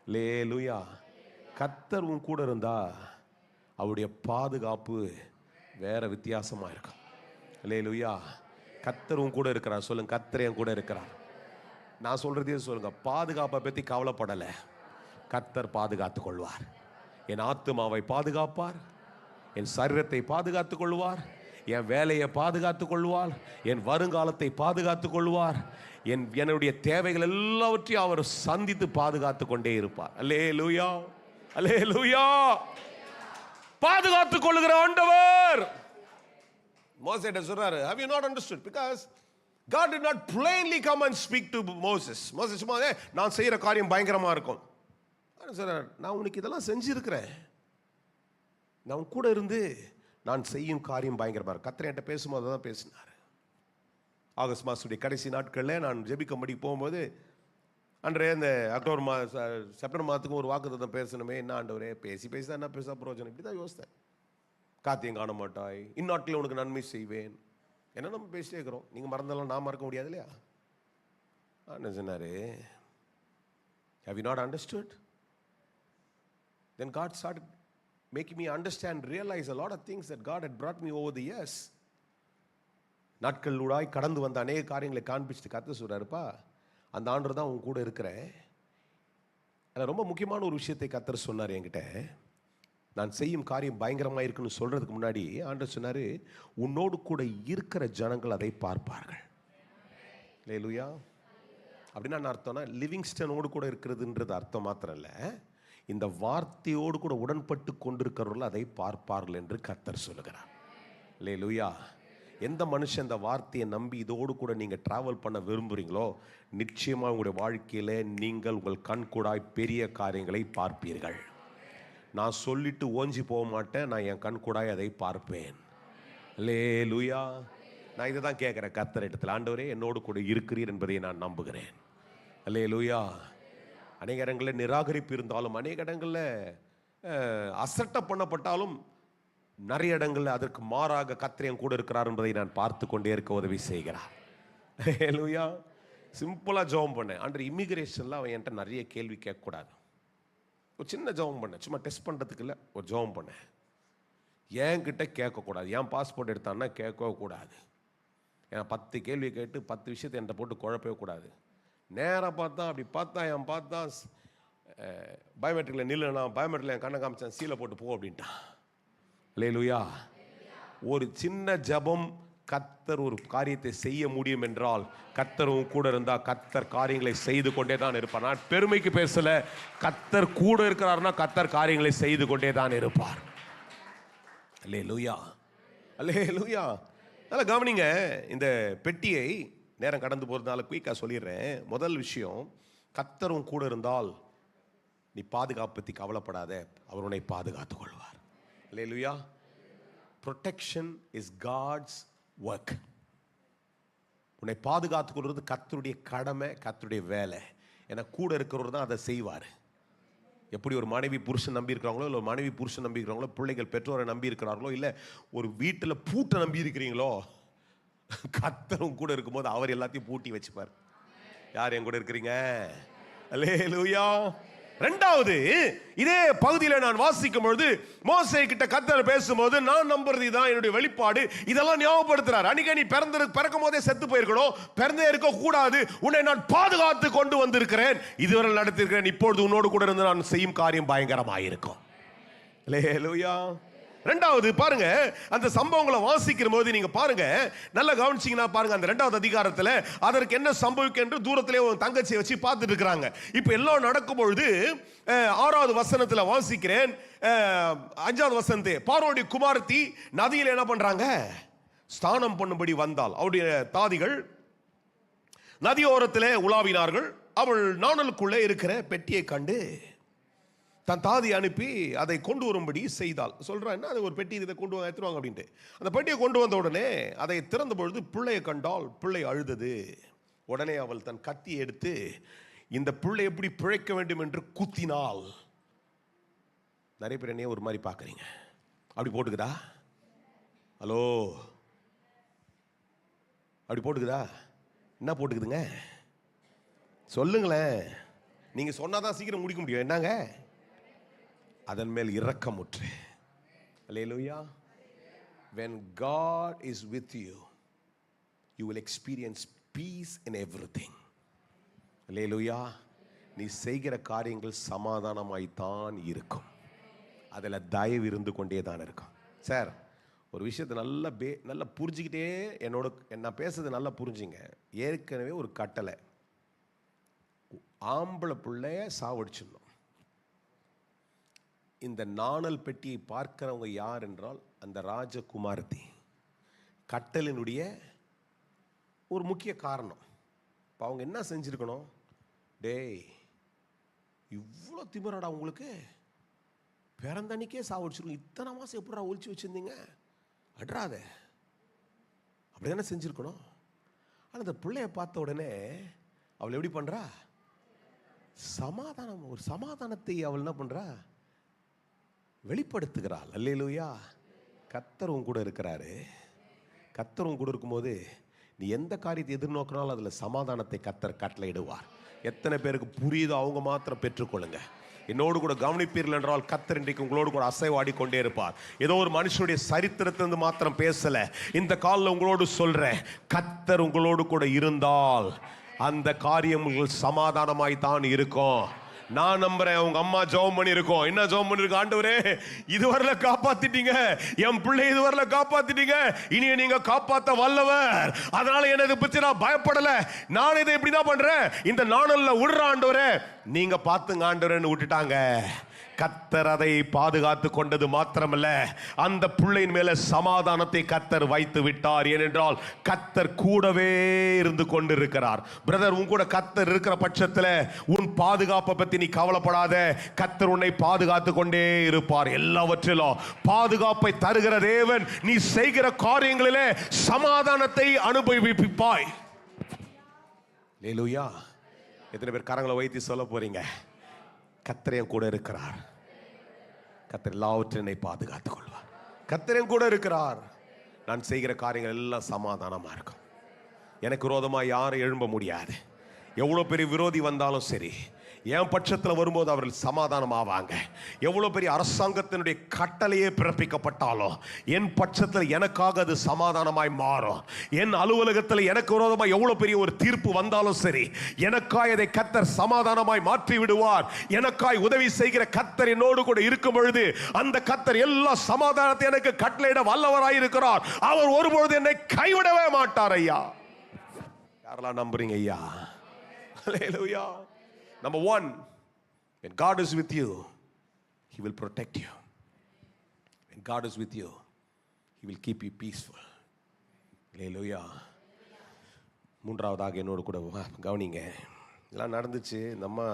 அல்லேலூயா. கர்த்தர் உன் கூட இருந்தா அவருடைய பாதுகாப்பு வேற வித்தியாசமா இருக்கும். அல்லேலூயா. கர்த்தர் உன் கூட இருக்கிறார். சொல்லுங்க, கர்த்தர் என் கூட இருக்கிறார். நான் சொல்றதே சொல்லுங்க, பாதுகாப்பை பற்றி கவலைப்படலை, கர்த்தர் பாதுகாத்துக் கொள்வார். என் ஆத்துமாவை பாதுகாப்பார், என் சரீரத்தை பாதுகாத்துக் கொள்வார், என் வேலையை பாதுகாத்துக் கொள்வார், என் வருங்காலத்தை பாதுகாத்துக் கொள்வார், என்னுடைய தேவைகள் எல்லாவற்றையும் அவர் சந்தித்து பாதுகாத்து கொண்டே இருப்பார். அல்லேலூயா, அல்லேலூயா. பாதுகாத்துக் கொள்ளுகிற ஆண்டவர். மோசேட்ட சொல்றாரு, have you not understood? Because God did not plainly come and speak to Moses. மோசே சும்மா நான் செய்யற காரியம் பயங்கரமா இருக்கும் சொல்றாரு, நான் உனக்கு இதெல்லாம் செஞ்சிருக்கிறேன், நான் உன் கூட இருந்து நான் செய்யும் காரியம் பயங்கரமா இருக்கும். கர்த்தர் என்கிட்ட பேசும்போது தான் பேசினார். ஆகஸ்ட் மாதத்துடைய கடைசி நாட்களில் நான் ஜெபிக்கும்படி போகும்போது, அன்றைய இந்த செப்டம்பர் மாதத்துக்கும் ஒரு வாக்குத்தத்தம் பேசணுமே, என்ன ஆண்டவரே, பேசி பேசி தான் என்ன பேச பிரயோஜனம், இப்படி தான் யோசித்தேன். காத்தியம் காண மாட்டாய், இந்நாட்டில் உனக்கு நன்மை செய்வேன், என்ன நம்ம பேசிட்டே இருக்கிறோம். நீங்கள் மறந்தாலும் நான் மறக்க முடியாது இல்லையா? என்ன சொன்னார், have you not understood? Then God started making me understand, realize a lot of things that God had brought me over the years. நாட்களூடாய் கடந்து வந்த அநேக காரியங்களை காண்பிச்சுட்டு கர்த்தர் சொல்றாருப்பா, அந்த ஆண்டு தான் உன் கூட இருக்கிறேன். அதில் ரொம்ப முக்கியமான ஒரு விஷயத்தை கர்த்தர் சொன்னார் என்கிட்ட. நான் செய்யும் காரியம் பயங்கரமாக இருக்குன்னு சொல்றதுக்கு முன்னாடி ஆண்டவர் சொன்னார், உன்னோடு கூட இருக்கிற ஜனங்கள் அதை பார்ப்பார்கள். அல்லேலூயா. அப்படின்னா என்ன அர்த்தம்னா லிவிங்ஸ்டனோடு கூட இருக்கிறதுன்றது அர்த்தம் மாத்திரம் இல்லை, இந்த வார்த்தையோடு கூட உடன்பட்டு கொண்டிருக்கிறவர்கள் அதை பார்ப்பார்கள் என்று கர்த்தர் சொல்லுகிறார். அல்லேலூயா. எந்த மனுஷன் இந்த வார்த்தையை நம்பி இதோடு கூட நீங்கள் ட்ராவல் பண்ண விரும்புகிறீங்களோ நிச்சயமாக உங்களுடைய வாழ்க்கையில் நீங்கள் உங்கள் கண்கூடாய் பெரிய காரியங்களை பார்ப்பீர்கள். நான் சொல்லிட்டு ஓஞ்சி போக மாட்டேன், நான் என் கண்கூடாய் அதை பார்ப்பேன். அல்லேலூயா. நான் இதை தான் கேட்குறேன் கர்த்தர் இடத்துல, ஆண்டவரே என்னோடு கூட இருக்கிறீர் என்பதை நான் நம்புகிறேன். அல்லேலூயா. அநேக இடங்களில் நிராகரிப்பு இருந்தாலும், அநேக இடங்களில் அசட்டை பண்ணப்பட்டாலும், நிறைய இடங்களில் அதற்கு மாறாக கர்த்தர் கூட இருக்கிறார் என்பதை நான் பார்த்து கொண்டே இருக்க உதவி செய்கிறார். அல்லேலூயா. சிம்பிளாக ஜெபம் பண்ணேன். ஆண்டவர் இமிகிரேஷனில் அவன் என்கிட்ட நிறைய கேள்வி கேட்கக்கூடாது. ஒரு சின்ன ஜெபம் பண்ணேன், சும்மா டெஸ்ட் பண்ணுறதுக்கு இல்லை, ஒரு ஜெபம் பண்ணேன். என்கிட்ட கேட்கக்கூடாது, என் பாஸ்போர்ட் எடுத்தான்னா கேட்கவே கூடாது. ஏன்னா 10 கேள்வி கேட்டு 10 விஷயத்தை என்கிட்ட போட்டு குழப்பவே கூடாது. நேராக பார்த்தா அப்படி பார்த்தா என் பார்த்தா பயோமெட்ரிக்கில் நில்லுனா பயோமெட்ரிக்கில் என் கண்ணை காமிச்சேன், சீலை போட்டு போ அப்படின்ட்டான். அல்லேலூயா. ஒரு சின்ன ஜெபம் கர்த்தர் ஒரு காரியத்தை செய்ய முடியும் என்றால், கர்த்தரும் கூட இருந்தால் கர்த்தர் காரியங்களை செய்து கொண்டே தான் இருப்பார். நான் பெருமைக்கு பேசல, கர்த்தர் கூட இருக்கிறார்னா கர்த்தர் காரியங்களை செய்து கொண்டே தான் இருப்பார். அல்லேலூயா. அல்லேலூயா. நல்லா கவனிங்க. இந்த பெட்டியை நேரம் கடந்து போகிறதுனால குயிக்காக சொல்லிடுறேன். முதல் விஷயம், கர்த்தரும் கூட இருந்தால் நீ பாதுகாப்பு பற்றி கவலைப்படாத, அவர் உன்னை பாதுகாத்து கொள்வார். Hallelujah. Protection is God's work. உன்னை பாதுகாத்து கொள்வது கர்த்தருடைய கடமை, கர்த்தருடைய வேலை. ஏன்னா கூட இருக்கிறவர் தான் அதை செய்வார். எப்படி ஒரு மனைவி புருஷன் நம்பி இருக்கிறாங்களோ, இல்லை ஒரு மனைவி புருஷன் நம்பி இருக்கிறாங்களோ, பிள்ளைகள் பெற்றோரை நம்பி இருக்கிறார்களோ, இல்லை ஒரு வீட்டில் பூட்டை நம்பி இருக்கிறீங்களோ, கர்த்தரும் கூட இருக்கும்போது அவர் எல்லாத்தையும் பூட்டி வச்சுப்பார். யார் என் கூட இருக்கிறீங்க? அல்லேலூயா. ரெண்டாவது, இதே பகுதியில் நான் வாசிக்கும் பொழுது மோசே கிட்ட கர்த்தர் பேசும்போது, நான் நம்புறது இதான் என்னுடைய வெளிப்பாடு, இதெல்லாம் ஞாபகப்படுத்துறார். அன்னைக்கு நீ பிறக்கும் போதே செத்து போயிருக்கணும், பிறந்தே இருக்க கூடாது, உன்னை நான் பாதுகாத்து கொண்டு வந்திருக்கிறேன், இதுவரை நடத்திருக்கிறேன், இப்பொழுது உன்னோடு கூட இருந்து நான் செய்யும் காரியம் பயங்கரமாயிருக்கும். அல்லேலூயா. ரெண்டாவது பாருங்க, அந்த சம்பவங்களை வாசிக்கிற போது நீங்க பாருங்க, நல்லா கவனிச்சீங்கன்னா பாருங்க, அந்த 2வது அதிகாரத்தில் அதற்கு என்ன சம்பவிக்கும் என்று தூரத்திலே ஒரு தங்கச்சியை வச்சு பார்த்துட்டு இருக்கிறாங்க. இப்ப எல்லாம் நடக்கும் பொழுது 6வது வசனத்தில் வாசிக்கிறேன், 5வது வசனத்தை, பார்வோனுடைய குமாரத்தி நதியில் என்ன பண்றாங்க? ஸ்நானம் பண்ணும்படி வந்தால் அவருடைய தாதிகள் நதியோரத்திலே உலாவினார்கள். அவள் நாணலுக்குள்ளே இருக்கிற பெட்டியை கண்டு தன் தாதி அனுப்பி அதை கொண்டு வரும்படி செய்தாள். சொல்றான், அது ஒரு பெட்டி, இதை கொண்டு எடுத்துருவாங்க அப்படின்ட்டு. அந்த பெட்டியை கொண்டு வந்த உடனே அதை திறந்த பொழுது பிள்ளையை கண்டால், பிள்ளை அழுதது. உடனே அவள் தன் கத்தியை எடுத்து இந்த பிள்ளை எப்படி பிழைக்க வேண்டும் என்று குத்தினாள். நிறைய பேர் என்னையே ஒரு மாதிரி பார்க்குறீங்க. அப்படி போட்டுக்குதா? ஹலோ, அப்படி போட்டுக்குதா? என்ன போட்டுக்குதுங்க சொல்லுங்களேன். நீங்க சொன்னாதான் சீக்கிரம் முடிக்க முடியும். என்னங்க? அதன் மேல் இரக்கமுற்று. அல்லேலூயா. When God is with you, you will experience peace in everything. அல்லேலூயா. நீ செய்கிற காரியங்கள் சமாதானமாய்த்தான் இருக்கும். அதில் தயவு இருந்து கொண்டே தான் இருக்கும். சார், ஒரு விஷயத்தை நல்லா புரிஞ்சுக்கிட்டே நான் பேசுறது நல்லா புரிஞ்சுங்க. ஏற்கனவே ஒரு கட்டளை, ஆம்பளை பிள்ளைய சாவடிச்சிடணும். இந்த நாணல் பெட்டியை பார்க்கிறவங்க யார் என்றால் அந்த ராஜகுமாரத்தி. கட்டளினுடைய ஒரு முக்கிய காரணம். இப்போ அவங்க என்ன செஞ்சிருக்கணும்? டேய், இவ்வளோ திமிராடா உங்களுக்கு, பிறந்தன்னைக்கே சாவடிச்சிருக்கணும், இத்தனை மாதம் எப்படா ஒழிச்சு வச்சிருந்தீங்க, அட்றாத, அப்படி தானே செஞ்சிருக்கணும். ஆனால் அந்த பிள்ளைய பார்த்த உடனே அவள் எப்படி பண்றா? சமாதானம், ஒரு சமாதானத்தை அவள் என்ன பண்றா? வெளிப்படுத்துகிறாள். அல்லேலூயா. கர்த்தர் உன் கூட இருக்கிறாரு. கர்த்தர் உன் கூட இருக்கும்போது நீ எந்த காரியத்தை எதிர்நோக்கினாலும் அதில் சமாதானத்தை கர்த்தர் கட்டளையிடுவார். எத்தனை பேருக்கு புரியுதோ அவங்க மாத்திரம் பெற்றுக்கொள்ளுங்க. என்னோடு கூட கவனிப்பீர்கள் என்றால் கர்த்தர் இன்றைக்கு உங்களோடு கூட அசைவாடி கொண்டே இருப்பார். ஏதோ ஒரு மனுஷனுடைய சரித்திரத்திலிருந்து மாத்திரம் பேசல, இந்த காலில் உங்களோடு சொல்றேன், கர்த்தர் உங்களோடு கூட இருந்தால் அந்த காரியம் சமாதானமாய் தான் இருக்கும். நான் நம்புறேன் உங்க அம்மா ஜெபம் பண்ணிருக்கோம். என்ன ஜெபம் பண்ணிருக்கோம்? ஆண்டவரே, இதுவரையில காப்பாத்திட்டீங்க, என் பிள்ளை இதுவரையில காப்பாத்திட்டீங்க, இனி நீங்க காப்பாத்த வல்லவர். அதனால எனக்கு பத்தி நான் பயப்படல. நான் இதை இப்படிதான் பண்றேன், இந்த நாணல்ல விடுற ஆண்டவரே, நீங்க பாத்துங்க ஆண்டவரேன்னு விட்டுட்டாங்க. கர்த்தர் அதை பாதுகாத்து கொண்டது மாத்திரமல்ல, அந்த பிள்ளையின் மேல சமாதானத்தை கர்த்தர் வைத்து விட்டார். ஏனென்றால் கர்த்தர் கூடவே இருந்து கொண்டிருக்கிறார். பிரதர், உன் கூட கர்த்தர் இருக்கிற பட்சத்தில் உன் பாதுகாப்பை பத்தி நீ கவலைப்படாத. கர்த்தர் உன்னை பாதுகாத்து கொண்டே இருப்பார். எல்லாவற்றிலும் பாதுகாப்பை தருகிற தேவன். நீ செய்கிற காரியங்களிலே சமாதானத்தை அனுபவிப்பாய். அல்லேலூயா. எத்தனை பேர் கரங்களை வைத்து சொல்ல போறீங்க? கர்த்தர் கூட இருக்கிறார். கர்த்தர் எல்லாவற்றையும் பாதுகாத்துக் கொள்வார். கர்த்தர் கூட இருக்கிறார். நான் செய்கிற காரியங்கள் எல்லாம் சமாதானமா இருக்கும். எனக்கு விரோதமா யாரும் எழும்ப முடியாது. எவ்வளவு பெரிய விரோதி வந்தாலும் சரி, என் பட்சத்தில் வரும்போது அவர்கள் சமாதானம் ஆவாங்க. எவ்வளவு பெரிய அரசாங்கத்தினுடைய கட்டளையே பிறப்பிக்கப்பட்டாலும் என் பட்சத்தில் எனக்காக அது சமாதானமாய் மாறும். என் அலுவலகத்தில் எனக்கு விரோதமாக எவ்வளவு பெரிய ஒரு தீர்ப்பு வந்தாலும் சரி, எனக்காய் அதை கர்த்தர் சமாதானமாய் மாற்றி விடுவார். எனக்காய் உதவி செய்கிற கர்த்தர் என்னோடு கூட இருக்கும் பொழுது அந்த கர்த்தர் எல்லா சமாதானத்தை எனக்கு கட்டளையிட வல்லவராய் இருக்கிறார். அவர் ஒருபொழுது என்னை கைவிடவே மாட்டார். ஐயா, யாரெல்லாம் நம்புறீங்க? ஐயா, ஹல்லேலூயா. Number one, when God is with you, He will protect you. When God is with you, He will keep you peaceful. Hallelujah. மூன்றாவதாக என்னோடு கூட கவனிங்க. எல்லாம் நடந்துச்சு, நம்ம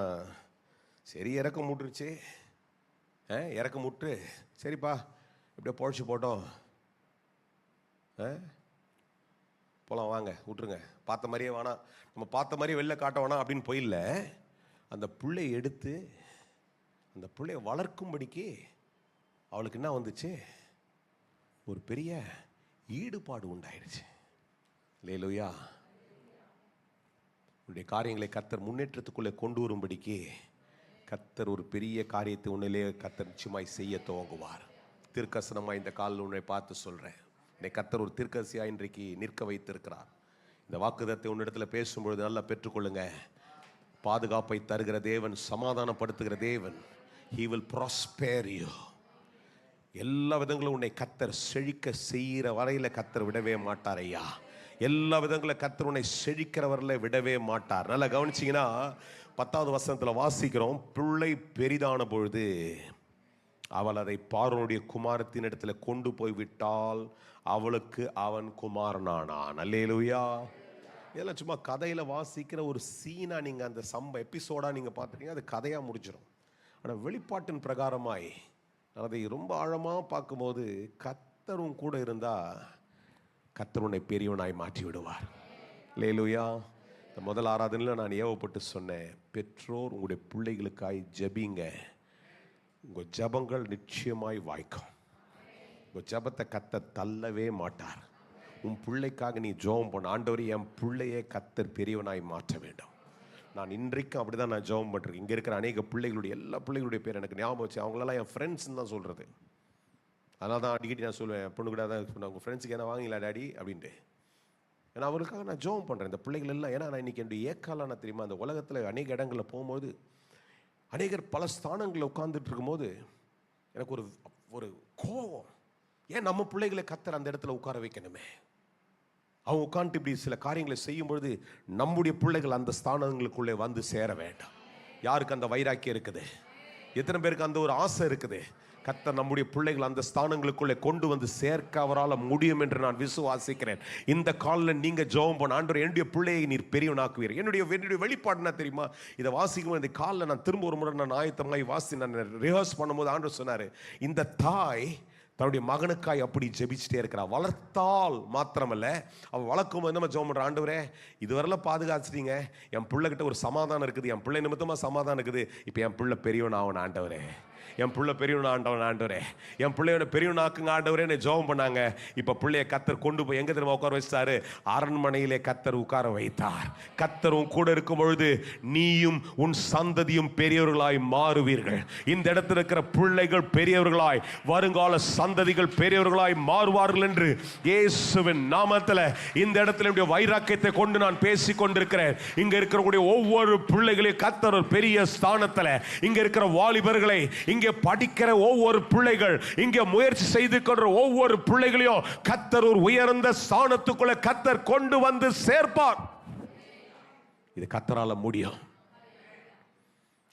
சரி இறக்கம் முட்டுருச்சு, இறக்கம் முட்டு, சரிப்பா இப்படியே பொழைச்சி போட்டோம், போகலாம் வாங்க விட்டுருங்க, பார்த்த மாதிரியே வேணாம், நம்ம பார்த்த மாதிரியே வெளில காட்ட வேணாம் அப்படின்னு போயில்ல. அந்த பிள்ளை எடுத்து அந்த பிள்ளையை வளர்க்கும்படிக்கு அவளுக்கு என்ன வந்துச்சு? ஒரு பெரிய ஈடுபாடு உண்டாயிடுச்சு. அல்லேலூயா. உன்னுடைய காரியங்களை கர்த்தர் முன்னேற்றத்துக்குள்ளே கொண்டு வரும்படிக்கு கர்த்தர் ஒரு பெரிய காரியத்தை உன்னிலே கர்த்தர் நிச்சயமாய் செய்ய துவங்குவார். தீர்க்கசனமாய் இந்த காலில் உன்னை பார்த்து சொல்கிறேன், என்னை கர்த்தர் ஒரு தீர்க்கதரிசியாக இன்றைக்கு நிற்க வைத்திருக்கிறார். இந்த வாக்குதத்தை உன்னிடத்தில் பேசும்பொழுது நல்லா பெற்றுக்கொள்ளுங்க. பாதுகாப்பை தருகிற தேவன், சமாதானப்படுத்துகிற தேவன். He will prosper you. எல்லா விதங்களும் உன்னை கர்த்தர் செழிக்க செய்கிற வரையில் கர்த்தர் விடவே மாட்டார். ஐயா, எல்லா விதங்களும் கர்த்தர் உன்னை செழிக்கிற வரையில் விடவே மாட்டார். நல்லா கவனிச்சிங்கன்னா 10வது வசனத்தில் வாசிக்கிறோம், பிள்ளை பெரிதான பொழுது அவள் அதை பார்வோனுடைய குமாரத்தின் இடத்துல கொண்டு போய் விட்டால் அவளுக்கு அவன் குமாரனானான். அல்லேலூயா. இதெல்லாம் சும்மா கதையில் வாசிக்கிற ஒரு சீனா, நீங்கள் அந்த எபிசோடாக நீங்கள் பார்த்துட்டீங்க, அது கதையாக முடிஞ்சிடும். ஆனால் வெளிப்பாட்டின் பிரகாரமாய் அதை ரொம்ப ஆழமாக பார்க்கும்போது கர்த்தரும் கூட இருந்தால் கர்த்தர் உன்னை பெரியவனாய் மாற்றி விடுவார். அல்லேலூயா. இந்த முதல் ஆராதனையில் நான் ஏவப்பட்டு சொன்னேன், பெற்றோர் உங்களுடைய பிள்ளைகளுக்காய் ஜெபிங்க. உங்கள் ஜெபங்கள் நிச்சயமாய் வாய்க்கும். உங்கள் ஜெபத்தை கர்த்தர் தள்ளவே மாட்டார். உன் பிள்ளைக்காக நீ ஜெபம் பண்ண, ஆண்டவரே என் பிள்ளையே கர்த்தர் பெரியவனாய் மாற்ற வேண்டும். நான் இன்றைக்கும் அப்படி தான் நான் ஜெபம் பண்ணிருக்கேன். இங்கே இருக்கிற அநேக பிள்ளைகளுடைய எல்லா பிள்ளைகளுடைய பேர் எனக்கு ஞாபகம் வச்சு, அவங்களெல்லாம் என் ஃப்ரெண்ட்ஸ்ன்னு தான் சொல்கிறது. அதனால தான் அடிக்கடி நான் சொல்லுவேன், என் பொண்ணு கூட தான் சொன்னேன், உங்கள் ஃப்ரெண்ட்ஸுக்கு என்ன வாங்கிங்களா டாடி அப்படின்ட்டு. ஏன்னா அவங்களுக்காக நான் ஜெபம் பண்ணுறேன் இந்த பிள்ளைகள் எல்லாம். ஏன்னா நான் இன்றைக்கி என்னுடைய ஏக்காலான தெரியுமா, அந்த உலகத்தில் அநேக இடங்களில் போகும்போது அநேகர் பல ஸ்தானங்களில் உட்கார்ந்துட்டு இருக்கும்போது எனக்கு ஒரு கோபம். ஏன் நம்ம பிள்ளைகளை கர்த்தர் அந்த இடத்துல உட்கார வைக்கணுமே? அவங்க உட்காந்துட்டு இப்படி சில காரியங்களை செய்யும்பொழுது நம்முடைய பிள்ளைகள் அந்த ஸ்தானங்களுக்குள்ளே வந்து சேர வேண்டாம். யாருக்கு அந்த வைராக்கியம் இருக்குது? எத்தனை பேருக்கு அந்த ஒரு ஆசை இருக்குது? கர்த்தர் நம்முடைய பிள்ளைகள் அந்த ஸ்தானங்களுக்குள்ளே கொண்டு வந்து சேர்க்க அவரால் முடியும் என்று நான் விசுவாசிக்கிறேன். இந்த காலில் நீங்கள் ஜெபம் பண்ண, ஆண்டவரே என்னுடைய பிள்ளையை நீர் பெரியவனாக்குவீர். என்னுடைய வெளிப்பாடுனா தெரியுமா, இதை வாசிக்கும் இந்த காலில் நான் திரும்ப ஒரு முறை நான் ஆயத்தமாய் நான் ரிஹர்ஸ் பண்ணும்போது ஆண்டவர் சொன்னார், இந்த தாய் தன்னுடைய மகனுக்காய் அப்படி ஜெபிச்சுட்டே இருக்கிறார். வளர்த்தால் மாத்திரமல்ல, அவள் வளர்க்கும் போது நம்ம ஜெபம் பண்ணுற, ஆண்டவரே இதுவரையில பாதுகாச்சிட்டீங்க, என் பிள்ளைகிட்ட ஒரு சமாதானம் இருக்குது, என் பிள்ளை நிமித்தமாக சமாதானம் இருக்குது, இப்போ என் பிள்ளை பெரியவன் ஆகணும் ஆண்டவரே. என் பிள்ளை பெரியவனா ஆண்டவரே, என் பிள்ளையோட பெரியவனாக்குங்க ஆண்டவரே ஜெபம் பண்ணாங்க. இப்ப பிள்ளைய கத்தர் கொண்டு போய் எங்க தெரியுமா உட்கார வச்சாரு? அரண்மனையிலே கத்தர் உட்கார வைத்தார். கத்தரும் கூட இருக்கும் பொழுது நீயும் உன் சந்ததியும் பெரியவர்களாய் மாறுவீர்கள். இந்த இடத்துல இருக்கிற பிள்ளைகள் பெரியவர்களாய், வருங்கால சந்ததிகள் பெரியவர்களாய் மாறுவார்கள் என்று இயேசுவின் நாமத்தில் இந்த இடத்துல வைராக்கியத்தை கொண்டு நான் பேசிக் கொண்டிருக்கிறேன். இங்க இருக்கிற ஒவ்வொரு பிள்ளைகளையும் கத்தர் ஒரு பெரிய ஸ்தானத்தில், இங்க இருக்கிற வாலிபர்களை, இங்கே படிக்கிற ஒவ்வொரு பிள்ளைகள், இங்கே முயற்சி செய்து கொண்ட ஒவ்வொரு பிள்ளைகளையும் கத்தர் ஒரு உயர்ந்த ஸ்தானத்துக்குள்ள கத்தர் கொண்டு வந்து சேர்ப்பார். இது கத்தரால முடியும்.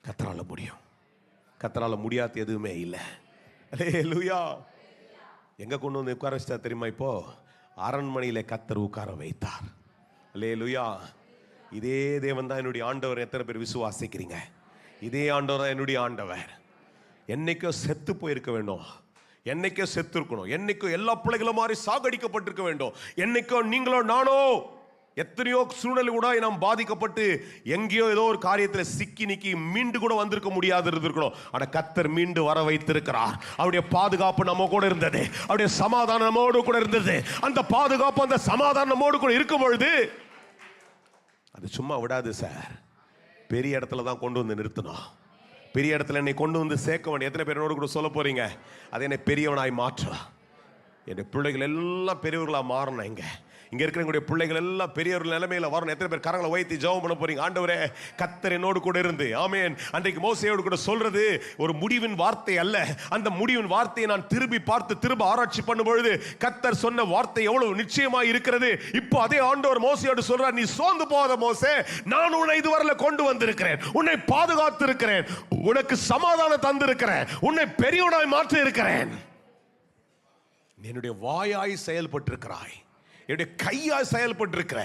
கத்தரால முடியும். கத்தரால முடியாத எதுவுமே இல்லை. அல்லேலூயா. எங்க கொண்டு வந்து உட்கார வச்சா தெரியுமா? இப்போ அரண்மனையில கத்தர் உட்கார வைத்தார். அல்லேலூயா. இதே தேவன் தான் என்னுடைய ஆண்டவர். எத்தனை பேர் விசுவாசிக்கிறீங்க? இதே ஆண்டவர் தான் என்னுடைய ஆண்டவர். என்னைக்கோ செத்து போயிருக்க வேண்டும், என்னைக்கோ செத்து இருக்கணும், என்னைக்கோ எல்லா பிள்ளைகளும் மாதிரி சாகடிக்கப்பட்டிருக்க வேண்டும், என்னைக்கோ நீங்களோ நானோ எத்தனையோ சூழ்நிலை கூட நாம் பாதிக்கப்பட்டு எங்கேயோ ஏதோ ஒரு காரியத்தில் சிக்கி நிக்கி மீண்டு கூட வந்திருக்க முடியாது இருந்திருக்கணும். ஆனா கத்தர் மீண்டு வர வைத்திருக்கிறார். அவருடைய பாதுகாப்பு நம்ம கூட இருந்தது, அவருடைய சமாதானம் நம்மோடு கூட இருந்தது. அந்த பாதுகாப்பு, அந்த சமாதானம் நம்மோடு கூட இருக்கும் பொழுது அது சும்மா விடாது சார். பெரிய இடத்துல தான் கொண்டு வந்து நிறுத்தணும். பெரிய இடத்துல என்னை கொண்டு வந்து சேர்க்க வேண்டிய. எத்தனை பேர் என்னோடு கூட சொல்ல போறீங்க? அதை என்னை பெரியவனாய் மாற்றலாம். என் பிள்ளைகள் எல்லாம் பெரியவர்களாக மாறணும். இங்க இருக்கிற பிள்ளைகள் எல்லாம் பெரியவர்கள் நிலைமையில வரணும். எத்தனை பேர் கரங்களை வைத்து ஜெபம் பண்ண போறீங்க? ஆண்டவரே, கர்த்தர் என்னோடு கூட இருந்து. ஆமென். அன்றைக்கு மோசேயோடு கூட சொல்றது ஒரு முடிவின் வார்த்தை அல்ல. அந்த முடிவின் வார்த்தையை நான் திரும்பி பார்த்து திரும்ப ஆராய்ச்சி பண்ணும் பொழுது கர்த்தர் சொன்ன வார்த்தை எவ்வளவு நிச்சயமாக இருக்கிறது. இப்போ அதே ஆண்டவர் மோசேயோடு சொல்றார், நீ சோர்ந்து போகாத மோசே, நான் உன்னை இதுவரை கொண்டு வந்திருக்கிறேன், உன்னை பாதுகாத்து இருக்கிறேன், உனக்கு சமாதானம் தந்திருக்கிறேன், உன்னை பெரியவனாய் மாற்றி இருக்கிறேன். என்னுடைய வாயாய் செயல்பட்டிருக்கிறாய், என்னுடைய கையாய் செயல்பட்டிருக்கிற,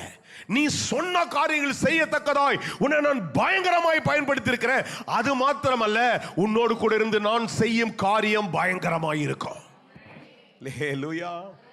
நீ சொன்ன காரியங்கள் செய்யத்தக்கதாய் உன்னை நான் பயங்கரமாய் பயன்படுத்தி இருக்கிறேன். அது மாத்திரமல்ல, உன்னோடு கூட இருந்து நான் செய்யும் காரியம் பயங்கரமாய் இருக்கும். அல்லேலூயா.